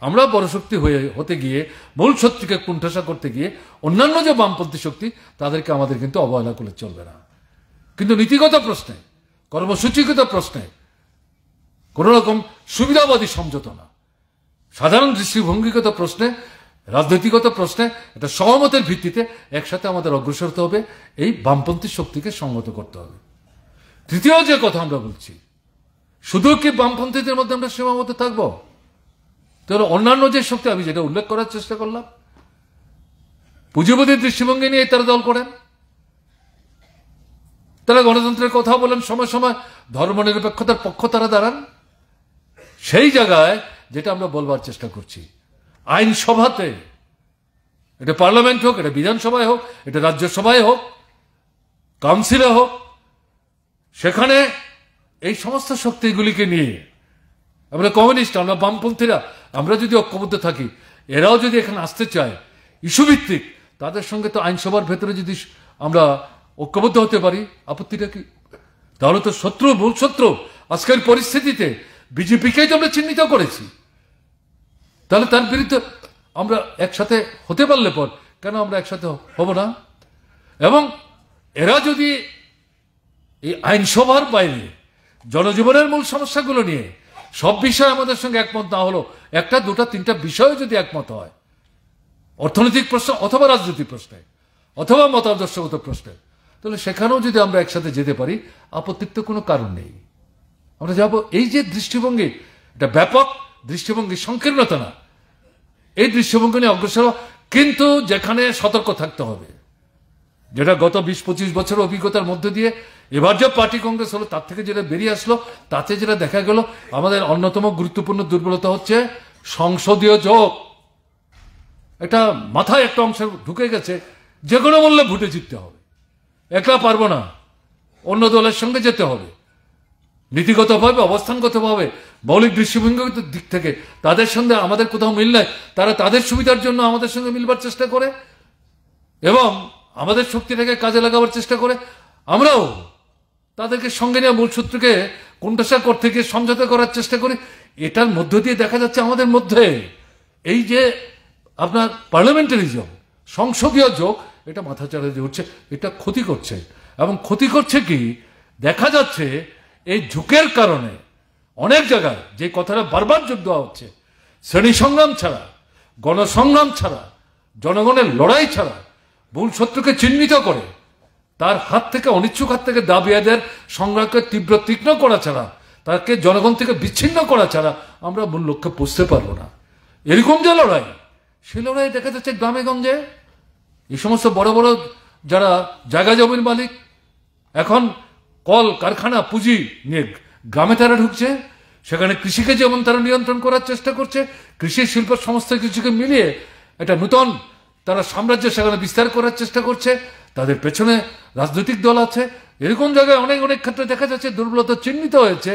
আমরা বড় শক্তি হতে গিয়ে মূল শক্তিকে কুণ্ঠাসা করতে গিয়ে অন্যান্য যে বামপন্থী শক্তি, তাদেরকে আমাদের কিন্তু অবহেলা করলে চলবে না। কিন্তু নীতিগত প্রশ্নে, কর্মসূচিগত প্রশ্নে কোন রকম সুবিধাবাদী সমঝোতা না, সাধারণ দৃষ্টিভঙ্গিগত প্রশ্নে, রাজনৈতিকগত প্রশ্নে এটা সহমতের ভিত্তিতে একসাথে আমাদের অগ্রসর হতে হবে, এই বামপন্থী শক্তিকে সংহত করতে হবে। তৃতীয় যে কথা আমরা বলছি, শুধু কি বামপন্থীদের মধ্যে আমরা সীমাবদ্ধ থাকবো? তাহলে অন্যান্য যে শক্তি, আমি যেটা উল্লেখ করার চেষ্টা করলাম, পুঁজিবাদী দৃষ্টিভঙ্গি নিয়ে তারা দল করেন, তারা গণতন্ত্রের কথা বলেন, সময় সময় ধর্মনিরপেক্ষতার পক্ষ তারা দাঁড়ান। সেই জায়গায় যেটা আমরা বলবার চেষ্টা করছি, আইনসভাতে, এটা পার্লামেন্ট হোক, এটা বিধানসভায় হোক, এটা রাজ্যসভায় হোক, কাউন্সিলে হোক, সেখানে এই সমস্ত শক্তিগুলিকে নিয়ে আমরা কমিউনিস্ট, আমরা বামপন্থীরা, আমরা যদি ঐক্যবদ্ধ থাকি, এরাও যদি এখানে আসতে চায় ইস্যুভিত্তিক, তাদের সঙ্গে তো আইনসভার ভেতরে যদি আমরা ঐক্যবদ্ধ হতে পারি, আপত্তিটা কি? তাহলে তো শত্রু, মূল শত্রু আজকের পরিস্থিতিতে বিজেপিকেই তো আমরা চিহ্নিত করেছি। তাহলে তার বিরুদ্ধে আমরা একসাথে হতে পারলে পর কেন আমরা একসাথে হব না? এবং এরা যদি এই আইনসভার বাইরে জনজীবনের মূল সমস্যাগুলো নিয়ে সব বিষয়ে আমাদের সঙ্গে একমত না হলো, একটা, দুটা, তিনটা বিষয়ে যদি একমত হয়, অর্থনৈতিক প্রশ্ন অথবা রাজনৈতিক প্রশ্নে অথবা মতাদর্শগত প্রশ্নে, তাহলে সেখানেও যদি আমরা একসাথে যেতে পারি, আপত্তির তো কোনো কারণ নেই। আমরা যাব এই যে দৃষ্টিভঙ্গি, এটা ব্যাপক দৃষ্টিভঙ্গি, সংকীর্ণতা না, এই দৃষ্টিভঙ্গি নিয়ে অগ্রসর, কিন্তু যেখানে সতর্ক থাকতে হবে, যেটা গত 20-25 বছর অভিজ্ঞতার মধ্যে দিয়ে এবার যে পার্টি কংগ্রেস হলো তার থেকে যেটা বেরিয়ে আসলো, তাতে যেটা দেখা গেল, আমাদের অন্যতম গুরুত্বপূর্ণ দুর্বলতা হচ্ছে সংসদীয় যোগ। এটা মাথায় একটা অংশ ঢুকে গেছে, যে কোনো মূল্যে ভোটে জিততে হবে, একলা পারবো না, অন্য দলের সঙ্গে যেতে হবে, নীতিগতভাবে, অবস্থানগতভাবে, মৌলিক দৃষ্টিভঙ্গির দিক থেকে তাদের সঙ্গে আমাদের কোথাও মিল নাই, তারা তাদের সুবিধার জন্য আমাদের সঙ্গে মিলবার চেষ্টা করে এবং আমাদের শক্তিটাকে কাজে লাগাবার চেষ্টা করে। আমরাও তাদেরকে সঙ্গে নিয়ে মূল সূত্রকে কোণঠাসা করতে গিয়ে সমঝোতা করার চেষ্টা করি। এটার মধ্য দিয়ে দেখা যাচ্ছে আমাদের মধ্যে এই যে আপনার পার্লামেন্টারিজম, সংসদীয় যোগ, এটা মাথাচাড়া দিয়ে উঠছে, এটা ক্ষতি করছে। এবং ক্ষতি করছে কি, দেখা যাচ্ছে এই ঝুঁকের কারণে অনেক জায়গায় যে কথাটা বারবার যোগ দেওয়া হচ্ছে, শ্রেণী সংগ্রাম ছাড়া, গণসংগ্রাম ছাড়া, জনগণের লড়াই ছাড়া, মূল শত্রুকে চিহ্নিত করে তার হাত থেকে, অনিচ্ছুক হাত থেকে দাবি আদায়ের সংগ্রামকে তীব্র তীক্ষ্ণ করা ছাড়া, তাকে জনগণ থেকে বিচ্ছিন্ন করা ছাড়া আমরা মূল লক্ষ্যে পৌঁছতে পারবো না। এরকম যে লড়াই, সে লড়াই দেখা যাচ্ছে গ্রামে গঞ্জে এই সমস্ত বড় বড় যারা জায়গা জমির মালিক, এখন কল কারখানা পুঁজি নিয়ে গ্রামে তারা ঢুকছে, সেখানে কৃষিকে যেমন তারা নিয়ন্ত্রণ করার চেষ্টা করছে, কৃষি শিল্প সমস্ত কিছুকে মিলিয়ে একটা নূতন তারা সাম্রাজ্য সেখানে বিস্তার করার চেষ্টা করছে, তাদের পেছনে রাজনৈতিক দল আছে। এরকম জায়গায় অনেক অনেক ক্ষেত্রে দেখা যাচ্ছে দুর্বলতা চিহ্নিত হয়েছে,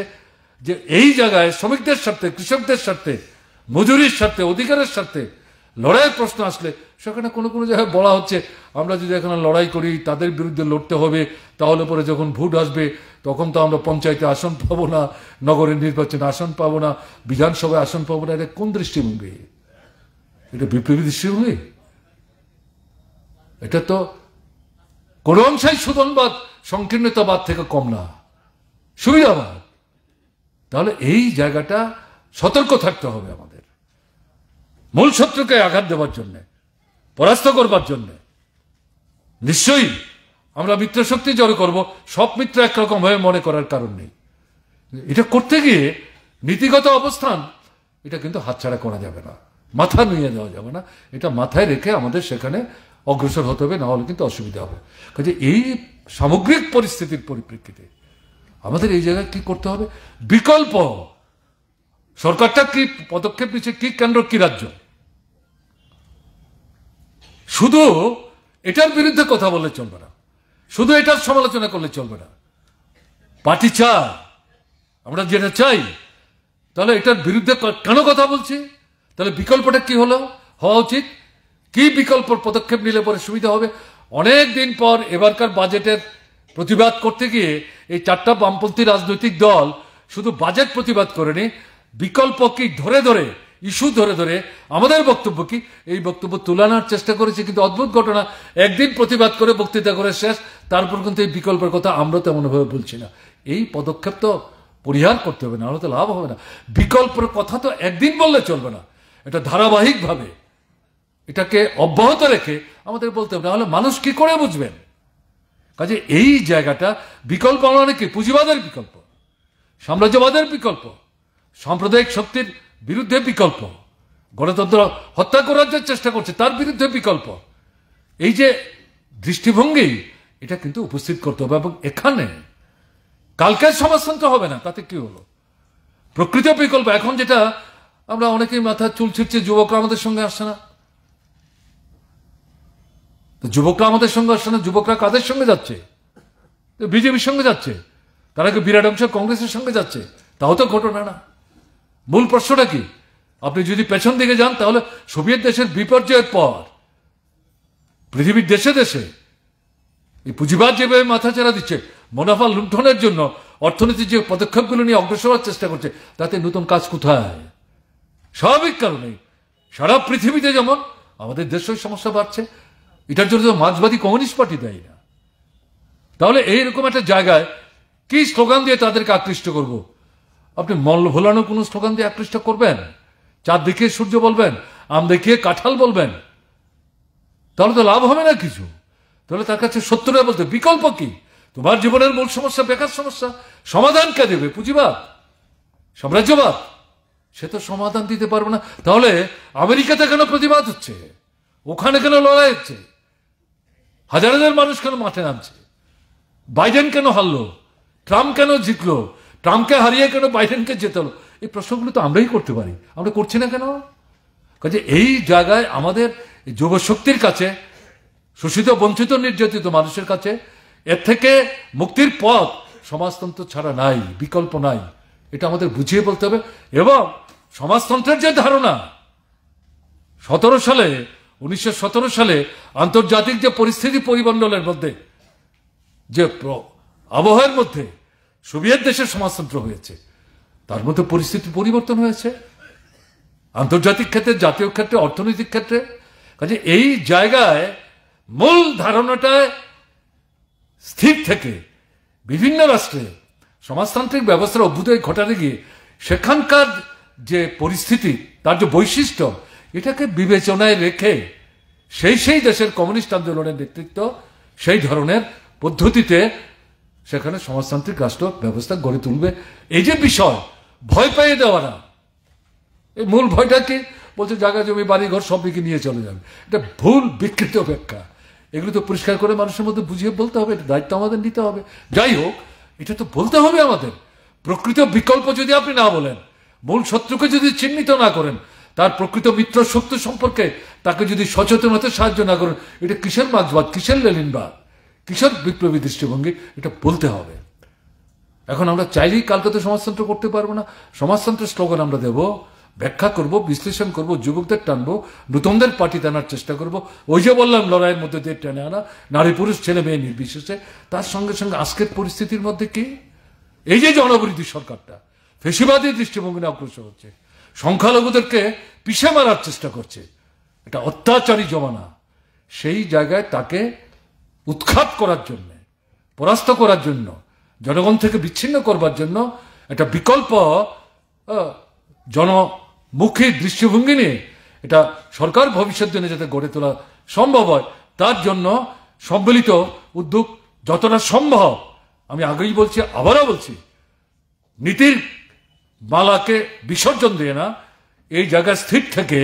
যে এই জায়গায় শ্রমিকদের স্বার্থে, কৃষকদের স্বার্থে, মজুরির স্বার্থে, অধিকারের স্বার্থে লড়াইয়ের প্রশ্ন আসলে সেখানে কোনো কোনো জায়গায় বলা হচ্ছে, আমরা যদি এখানে লড়াই করি, তাদের বিরুদ্ধে লড়তে হবে, তাহলে পরে যখন ভোট আসবে তখন তো আমরা পঞ্চায়েতে আসন পাবো না, নগরের নির্বাচনে আসন পাবো না, বিধানসভায় আসন পাবো না। এটা কোন দৃষ্টিভঙ্গি? এটা বিপ্লবী দৃষ্টিভঙ্গি? এটা তো কোন অংশই সুদনবাদ, সংকীর্ণতাবাদ থেকে কম না, সুবিধাবাদ। তাহলে এই জায়গাটা সতর্ক থাকতে হবে আমাদের, মূল শত্রুকে আঘাত দেওয়ার জন্য, পরাস্ত করবার জন্য। নিশ্চয়ই আমরা মিত্র শক্তি জড়ো করব, সব মিত্র একরকম হয়ে মনে করার কারণ নেই। এটা করতে গিয়ে নীতিগত অবস্থান, এটা কিন্তু হাতছাড়া করা যাবে না, মাথা নুয়ে দেওয়া যাবে না, এটা মাথায় রেখে আমাদের সেখানে অগ্রসর হতে হবে, না হলে কিন্তু অসুবিধা হবে। কাজে এই সামগ্রিক পরিস্থিতির পরিপ্রেক্ষিতে আমাদের এই জায়গায় কি করতে হবে, বিকল্প সরকারটা কি পদক্ষেপ নিচ্ছে, কি কেন্দ্র কি রাজ্য, শুধু এটার বিরুদ্ধে কথা বললে চলবে না, শুধু এটার সমালোচনা করলে চলবে না। পার্টি চায়, আমরা যেটা চাই, তাহলে এটার বিরুদ্ধে কেন কথা বলছি, তাহলে বিকল্পটা কি হলো, হওয়া উচিত, কি বিকল্প পদক্ষেপ নিলে পরে সুবিধা হবে। অনেক দিন পর এবারকার বাজেটের প্রতিবাদ করতে গিয়ে এই চারটা বামপন্থী রাজনৈতিক দল শুধু বাজেট প্রতিবাদ করেনি, বিকল্প কি ধরে ধরে, ইস্যু ধরে ধরে আমাদের বক্তব্য কি, এই বক্তব্য তুলানোর চেষ্টা করেছে। কিন্তু অদ্ভুত ঘটনা, একদিন প্রতিবাদ করে বক্তৃতা করে শেষ, তারপর কিন্তু এই বিকল্পের কথা আমরা তেমনভাবে বলছি না। এই পদক্ষেপ তো পরিহার করতে হবে, না হলে তো লাভ হবে না। বিকল্পের কথা তো একদিন বললে চলবে না, এটা ধারাবাহিকভাবে এটাকে অব্যাহত রেখে আমাদের বলতে হবে, না হলে মানুষ কি করে বুঝবেন। কাজে এই জায়গাটা বিকল্প মানে কি, পুঁজিবাদের বিকল্প, সাম্রাজ্যবাদের বিকল্প, সাম্প্রদায়িক শক্তির বিরুদ্ধে বিকল্প, গণতন্ত্র হত্যা করার যে চেষ্টা করছে তার বিরুদ্ধে বিকল্প। এই যে দৃষ্টিভঙ্গি, এটা কিন্তু উপস্থিত করতে হবে। এবং এখানে কালকের সমাজতন্ত্র হবে না, তাতে কি হলো? প্রকৃত বিকল্প এখন যেটা আমরা অনেকেই মাথা চুল ছিটছে, যুবকরা আমাদের সঙ্গে আসছে না। যুবকরা আমাদের সঙ্গে আসছে না, যুবকরা কাদের সঙ্গে যাচ্ছে? বিজেপির সঙ্গে যাচ্ছে, তারা কি বিরাট অংশ কংগ্রেসের সঙ্গে যাচ্ছে? তাও তো ঘটনা না। মূল প্রশ্নটা কি? আপনি যদি পেছন দিকে যান তাহলে সোভিয়েত দেশের বিপর্যয়ের পর পৃথিবীর দেশে দেশে এই পুঁজিবাদ যেভাবে মাথাচাড়া দিচ্ছে, মুনাফা লুণ্ঠনের জন্য অর্থনীতির যে পদক্ষেপগুলো নিয়ে অগ্রসর হওয়ার চেষ্টা করছে, তাতে নতুন কাজ কোথায়? স্বাভাবিক কারণে সারা পৃথিবীতে যেমন আমাদের দেশের সমস্যা বাড়ছে, এটার জন্য মার্ক্সবাদী কমিউনিস্ট পার্টি দেয় না। তাহলে এইরকম একটা জায়গায় কি স্লোগান দিয়ে তাদেরকে আকৃষ্ট করব? আপনি মল্ল ভোলানো কোনো স্লোগান দিয়ে আকৃষ্ট করবেন? চাঁদ দেখিয়ে সূর্য বলবেন, আম দেখিয়ে কাঁঠাল বলবেন, তাহলে তো লাভ হবে না কিছু। তাহলে তার কাছে সত্যটা বলতে বিকল্প কি? তোমার জীবনের মূল সমস্যা বেকার সমস্যা, সমাধান কে দেবে? পুঁজিবাদ, সাম্রাজ্যবাদ? সে তো সমাধান দিতে পারবে না। তাহলে আমেরিকাতে কেন প্রতিবাদ হচ্ছে? ওখানে কেন লড়াই হচ্ছে? হাজার হাজার মানুষ কেন মাঠে নামছে? বাইডেন কেন হারলো? ট্রাম্প কেন জিতলো? ট্রাম্পকে হারিয়ে কেন বাইডেনকে জেতালো? এই প্রশ্নগুলো তো আমরাই করতে পারি, আমরা করছি না কেন? কাজে এই জায়গায় আমাদের যুবশক্তির কাছে, শোষিত বঞ্চিত নির্যাতিত মানুষের কাছে এর থেকে মুক্তির পথ সমাজতন্ত্র ছাড়া নাই, বিকল্প নাই। এটা আমাদের বুঝিয়ে বলতে হবে। এবং সমাজতন্ত্রের যে ধারণা 1917 সালে আন্তর্জাতিক যে পরিস্থিতি পরিমণ্ডলের মধ্যে, যে আবহাওয়ার মধ্যে সোভিয়েত দেশের সমাজতন্ত্র হয়েছে, তার মধ্যে পরিস্থিতি পরিবর্তন হয়েছে আন্তর্জাতিক ক্ষেত্রে, জাতীয় ক্ষেত্রে, অর্থনৈতিক ক্ষেত্রে। কাজে এই জায়গায় মূল ধারণাটায় স্থির থেকে বিভিন্ন রাষ্ট্রে সমাজতান্ত্রিক ব্যবস্থার অভ্যুদয় ঘটাতে গিয়ে সেখানকার যে পরিস্থিতি, তার যে বৈশিষ্ট্য, এটাকে বিবেচনায় রেখে সেই দেশের কমিউনিস্ট আন্দোলনের নেতৃত্ব সেই ধরনের পদ্ধতিতে সেখানে সমাজতান্ত্রিক রাষ্ট্র ব্যবস্থা গড়ে তুলবে। এই যে বিষয়, ভয় পেয়ে দেওয়া না, এই মূল ভয়টা কি? বলছে জায়গা জমি বাড়ি ঘর সব দিকে নিয়ে চলে যাবে। এটা ভুল, বিকৃত ব্যাখ্যা। এগুলো তো পরিষ্কার করে মানুষের মধ্যে বুঝিয়ে বলতে হবে, এটা দায়িত্ব আমাদের নিতে হবে। যাই হোক, এটা তো বলতে হবে আমাদের। প্রকৃত বিকল্প যদি আপনি না বলেন, মূল শত্রুকে যদি চিহ্নিত না করেন, তার প্রকৃত মিত্র শক্তি সম্পর্কে তাকে যদি সচেতন হতে সাহায্য না করেন, এটা কিসের মার্ক্সবাদ, কিসের লেনিনবাদ, কিসের বিপ্লবী দৃষ্টিভঙ্গি? এটা বলতে হবে। এখন আমরা চাইলেই কালকে তো সমাজতন্ত্র করতে পারবো না। সমাজতন্ত্রের স্লোগান আমরা দেব, ব্যাখ্যা করব, বিশ্লেষণ করব, যুবকদের টানবো, নতুনদের পার্টি টানার চেষ্টা করব। ওই যে বললাম, লড়াইয়ের মধ্যে দিয়ে টেনে আনা, নারী পুরুষ ছেলে মেয়ে নির্বিশেষে। তার সঙ্গে সঙ্গে আজকের পরিস্থিতির মধ্যে কি, এই যে জনবিরোধী সরকারটা ফেসিবাদী দৃষ্টিভঙ্গি অগ্রসর হচ্ছে, সংখ্যালঘুদেরকে পিষে মারার চেষ্টা করছে, এটা অত্যাচারী জমানা। সেই জায়গায় তাকে উৎখাত করার জন্য, পরাস্ত করার জন্য, জনগণ থেকে বিচ্ছিন্ন করবার জন্য একটা বিকল্প জনমুখী দৃষ্টিভঙ্গি নিয়ে এটা সরকার ভবিষ্যৎ দিনে যাতে গড়ে তোলা সম্ভব হয়, তার জন্য সম্মিলিত উদ্যোগ যতটা সম্ভব, আমি আগেই বলছি আবারও বলছি, নীতির মালাকে বিসর্জন দিয়ে না, এই জায়গায় স্থির থেকে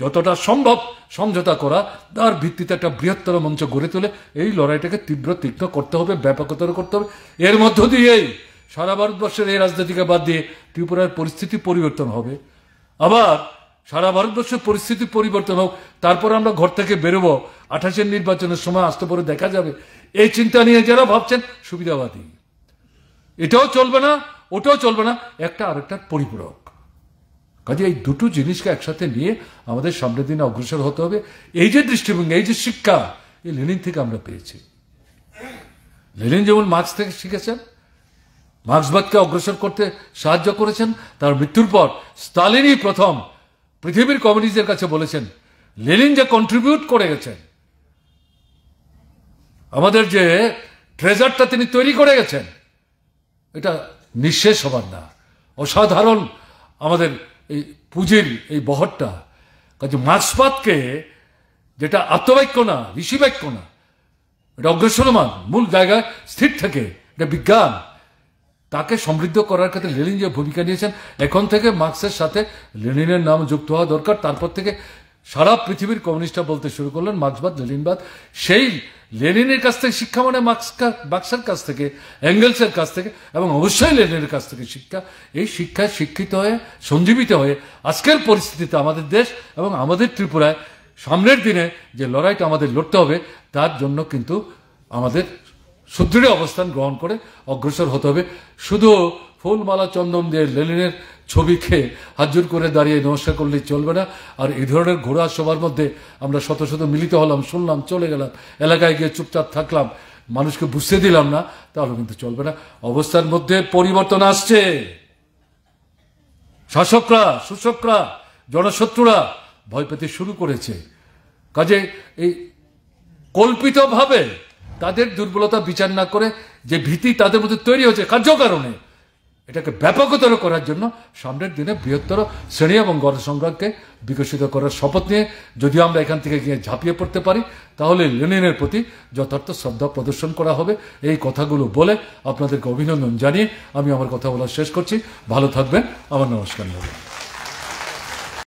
যতটা সম্ভব সমঝোতা করা, তার ভিত্তিতে একটা বৃহত্তর মঞ্চ গড়ে তুলে এই লড়াইটাকে তীব্র তীক্ষ্ণ করতে হবে, ব্যাপকতর করতে হবে। এর মধ্য দিয়েই সারা ভারতবর্ষের এই রাজনীতিকে বাদ দিয়ে ত্রিপুরার পরিস্থিতি পরিবর্তন হবে। আবার সারা ভারতবর্ষের পরিস্থিতি পরিবর্তন হোক, তারপর আমরা ঘর থেকে বেরোবো, 28-এর নির্বাচনের সময় আসতে পরে দেখা যাবে। এই চিন্তা নিয়ে যারা ভাবছেন সুবিধাবাদী, এটাও চলবে না, ওটাও চলবে না, একটা আরেকটার পরিপূরক। কাজে এই দুটো জিনিসকে একসাথে নিয়ে আমাদের সামনের দিনে অগ্রসর হতে হবে। এই যে দৃষ্টিভঙ্গি, এই যে শিক্ষা, এই লেনিন থেকে আমরা পেয়েছি। লেনিন যেমন মার্ক্স থেকে শিখেছেন, মার্ক্সবাদকে অগ্রসর করতে সাহায্য করেছেন, তার মৃত্যুর পর স্টালিনই প্রথম পৃথিবীর কমিউনিস্টদের কাছে বলেছেন, লেনিন যে কন্ট্রিবিউট করে গেছেন, আমাদের যে ট্রেজারটা তিনি তৈরি করে গেছেন, এটা নিঃশেষ হবার না, অসাধারণ আমাদের এই পুঁজির এই বহরটা। কাজে মার্ক্সবাদকে, যেটা আত্মবাক্য না, ঋষিবাক্য না, এটা অগ্রসরমান মূল জায়গায় স্থির থেকে এটা বিজ্ঞান, তাকে সমৃদ্ধ করার ক্ষেত্রে লেনিন যে ভূমিকা নিয়েছেন, এখন থেকে মার্ক্সের সাথে লেনিনের নাম যুক্ত হওয়া দরকার। তারপর থেকে সারা পৃথিবীর কমিউনিস্টরা বলতে শুরু করলেন মার্ক্সবাদ, লেনিনবাদ। সেই লেনিনের কাছ থেকে শিক্ষা মানে মার্ক্সের কাছ থেকে, এঙ্গেলসের কাছ থেকে, এবং অবশ্যই লেনিনের কাছ থেকে শিক্ষা। এই শিক্ষায় শিক্ষিত হয়ে সঞ্জীবিত হয়ে আজকের পরিস্থিতিতে আমাদের দেশ এবং আমাদের ত্রিপুরায় সামনের দিনে যে লড়াইটা আমাদের লড়তে হবে, তার জন্য কিন্তু আমাদের সুদৃঢ় অবস্থান গ্রহণ করে অগ্রসর হতে হবে। শুধু ফুলমালা চন্দন দিয়ে লেনিনের ছবিকে হাতজোড় করে দাঁড়িয়ে নমস্কার করলেই চলবে না। আর এই ধরনের ঘোড়া সবার মধ্যে আমরা শত শত মিলিত হলাম, শুনলাম, চলে গেলাম, এলাকায় গিয়ে চুপচাপ থাকলাম, মানুষকে বুঝতে দিলাম না, তাহলে কিন্তু চলবে না। অবস্থার মধ্যে পরিবর্তন আসছে। শাসকরা, শোষকরা, জনশত্রুরা ভয় পেতে শুরু করেছে। কাজে এই কল্পিতভাবে তাদের দুর্বলতা বিচার না করে যে ভীতি তাদের মধ্যে তৈরি হচ্ছে কার্যকারণে, এটাকে ব্যাপকতর করার জন্য সামনের দিনে বৃহত্তর শ্রেণী এবং গণসংগ্রামকে বিকশিত করার শপথ নিয়ে যদি আমরা এখান থেকে গিয়ে ঝাঁপিয়ে পড়তে পারি, তাহলে লেনিনের প্রতি যথার্থ শ্রদ্ধা প্রদর্শন করা হবে। এই কথাগুলো বলে আপনাদেরকে অভিনন্দন জানিয়ে আমি আমার কথা বলা শেষ করছি। ভালো থাকবেন। আমার নমস্কার।